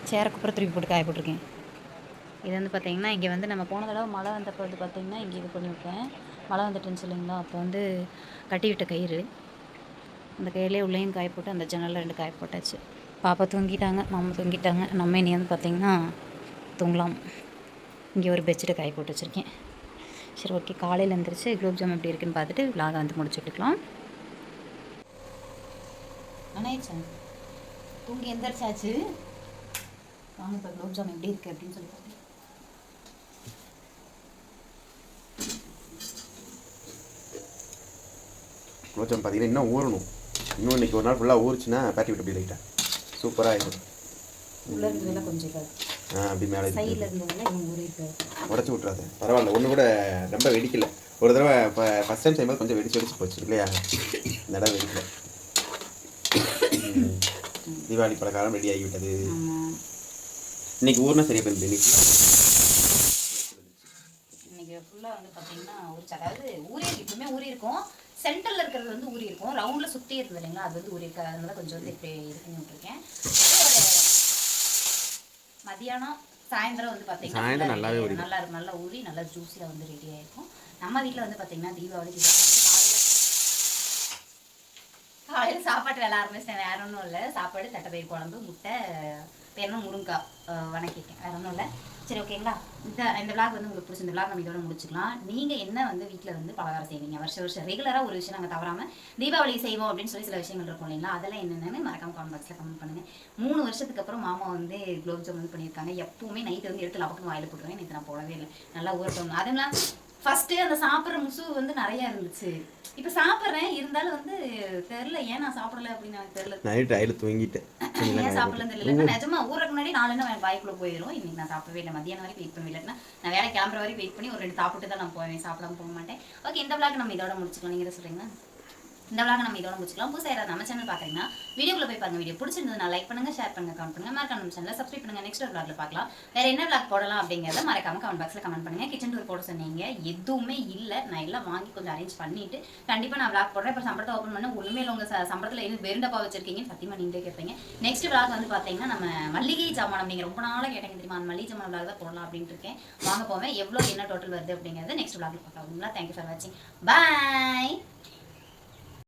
சேருக்கு அப்புறம் திருப்பி போட்டு காய போட்டிருக்கேன். இது வந்து பார்த்திங்கன்னா இங்கே வந்து நம்ம போன தடவை மழை வந்தப்போ வந்து பார்த்திங்கன்னா இங்கே இது பண்ணிவிட்டேன். மழை வந்துட்டுன்னு சொல்லிங்களா, அப்போ வந்து கட்டி விட்ட கயிறு அந்த கையிலே உள்ளேயும் காய போட்டு அந்த ஜன்னலில் 2 காய போட்டாச்சு. பாப்பா தூங்கிட்டாங்க, மாமா தூங்கிட்டாங்க. நம்ம இனி வந்து பார்த்திங்கன்னா தூங்கலாம். இங்கே ஒரு பெட்ஷீட்டை காய போட்டு வச்சுருக்கேன். சரி ஓகே, காலையில் எழுந்திரிச்சு குலோப் ஜாம் எப்படி இருக்குன்னு பார்த்துட்டு விலாகை வந்து முடிச்சு விட்டுக்கலாம். அண்ணாச்சான் தூங்கி எந்திரிச்சாச்சு. வாங்க இப்போ குலோப் ஜாம் எப்படி இருக்குது அப்படின்னு சொல்லி பார்த்தேன். குலோப்ஜாம் பார்த்தீங்கன்னா இன்னும் ஊறணும். இன்னும் இன்றைக்கி ஒரு நாள் ஃபுல்லாக ஊறிச்சுன்னா பேட்டி விட்டு அப்படி லைட்டாக சூப்பராக இருக்கும். உள்ளே இருந்ததெல்லாம் கொஞ்சம் இதாக அப்படி மேலே சைடில் இருந்ததெல்லாம் இன்னும் ஊறி உடச்சி விட்றாது. பரவாயில்ல, ஒன்று கூட ரொம்ப வெடிக்கல. ஒரு தடவை இப்போ ஃபஸ்ட் டைம் செய்யும்போது கொஞ்சம் வெடிச்சு போச்சு இல்லையா? இந்த இடம் வெடிக்கல. தீபாவளி பலகாரம் ரெடி ஆகிவிட்டது. இன்னைக்கு ஊர்னா சரியா போயிருது. இன்னைக்கு ஃபுல்லாக வந்து பார்த்தீங்கன்னா அதாவது ஊரே இப்பவுமே ஊறி இருக்கும். சென்டரில் இருக்கிறது வந்து ஊறி இருக்கும். ரவுண்டில் சுற்றி இருந்தது இல்லைங்களா, அது வந்து ஊறி இருக்காது. அதனால கொஞ்சம் வந்து இப்படி இது பண்ணி விட்ருக்கேன். மதியானம் சாயந்தரம் வந்து பார்த்தீங்கன்னா நல்லாவே நல்லா ஊறி நல்லா ஜூஸியாக வந்து ரெடி ஆகிருக்கும். நம்ம வீட்டில் வந்து பார்த்தீங்கன்னா தீபாவளிக்கு காலையில் சாப்பாட்டு வேலை ஆரம்பிச்சிட்டேன். வேற ஒன்றும் இல்லை, சாப்பாடு தட்டைப்பயிர் குழம்பு முட்டை பேரணும் முருங்காய் வணக்கிட்டேன். வேற ஒன்றும் இல்லை. சரி ஓகேங்களா, இந்த விளாக் வந்து உங்களுக்கு பிடிச்ச இந்த விளாக் நம்ம இதோட முடிச்சுக்கலாம். நீங்கள் என்ன வந்து வீட்டில் வந்து பலகாரம் செய்வீங்க? வருஷம் ரெகுலராக ஒரு விஷயம் நாங்கள் தவறாமல் தீபாவளி செய்வோம் அப்படின்னு சொல்லி சில விஷயங்கள் இருக்கும் இல்லைங்களா, அதெல்லாம் என்னென்னு மறக்காம கமெண்ட் பாக்ஸில் கமெண்ட் பண்ணுங்கள். 3 வருஷத்துக்கு அப்புறம் மாமா வந்து குலோப் ஜாம் வந்து பண்ணியிருக்காங்க. எப்பவுமே நைட்டு வந்து எடுத்து லபக்குன்னு வாயில் போட்டுருவேன். நேற்று நான் போடவே இல்லை, நல்லா ஊறட்டும். அதெல்லாம் ஃபஸ்ட்டு அந்த சாப்பிட்ற முசு வந்து நிறையா இருந்துச்சு. இப்போ சாப்பிட்றேன், இருந்தாலும் வந்து தெரில ஏன் நான் சாப்பிடல அப்படின்னு எனக்கு தெரில. நைட் டைல தூங்கிட்டேன், ஏன் சாப்பிடலன்னு தெரியல. நிஜமா ஊருக்கு முன்னாடி 4 வாய்க்குள்ளே போயிடும். இன்னைக்கு நான் சாப்பிடவே இல்லை. மதியானம் வரைக்கும் வெயிட் பண்ணி இல்லைன்னா நான் வேலை கிளம்புற வரைக்கும் வெயிட் பண்ணி ஒரு 2 சாப்பிட்டு தான் நான் போவேன், சாப்பிடாம போக மாட்டேன். ஓகே, இந்த விளாக் நம்ம இதோட முடிச்சுக்கலாம். நீங்கள் சொல்கிறீங்களா? இந்த விளாக நம்ம இதோட முடிச்சுக்கலாம். புதுசாக யாராவது நம்ம சேனல் பார்க்குறீங்கன்னா வீடியோக்குள்ள போய் பாருங்க. வீடியோ பிடிச்சிருந்ததுனா லைக் பண்ணுங்க, ஷேர் பண்ணுங்க, கமெண்ட் பண்ணுங்க. மறக்காம நம்ம சேனலை சப்ஸ்கிரைப் பண்ணுங்க. நெக்ஸ்ட் ஒரு விளாக்ல பார்க்கலாம். வேற என்ன விளாக் போடலாம் அப்படிங்கிறத மறக்காம கமெண்ட் பாக்ஸில் கமெண்ட் பண்ணுங்க. கிச்சன் டூர் போட சொன்னீங்க, எதுவுமே இல்லை. நான் எல்லாம் வாங்கி கொஞ்சம் அரேஞ்ச் பண்ணிட்டு கண்டிப்பாக நான் விளாக் போடுறேன். இப்போ சம்பளத்தை ஓப்பன் பண்ண ஒன்றுமே இல்லை. உங்கள் சம்பளத்தில் எதுவும் வெறுண்டப்பா வச்சிருக்கீங்கன்னு சத்தியமாக நீங்களே கேட்பீங்க. நெக்ஸ்ட் விளாக் வந்து பார்த்தீங்கன்னா நம்ம மல்லிகை ஜாமான் நீங்கள் ரொம்ப நாளாக கேட்டீங்க தெரியுமா, அந்த மல்லிகை ஜாமான் விளாக் தான் போடலாம் அப்படின்ட்டு இருக்கேன். வாங்க போவேன். எவ்வளோ என்ன டோட்டல் வருது அப்படிங்கிறத நெக்ஸ்ட் விளாக்ல பார்க்கலாம். தேங்க்யூ ஃபார் வாட்சிங். பாய்.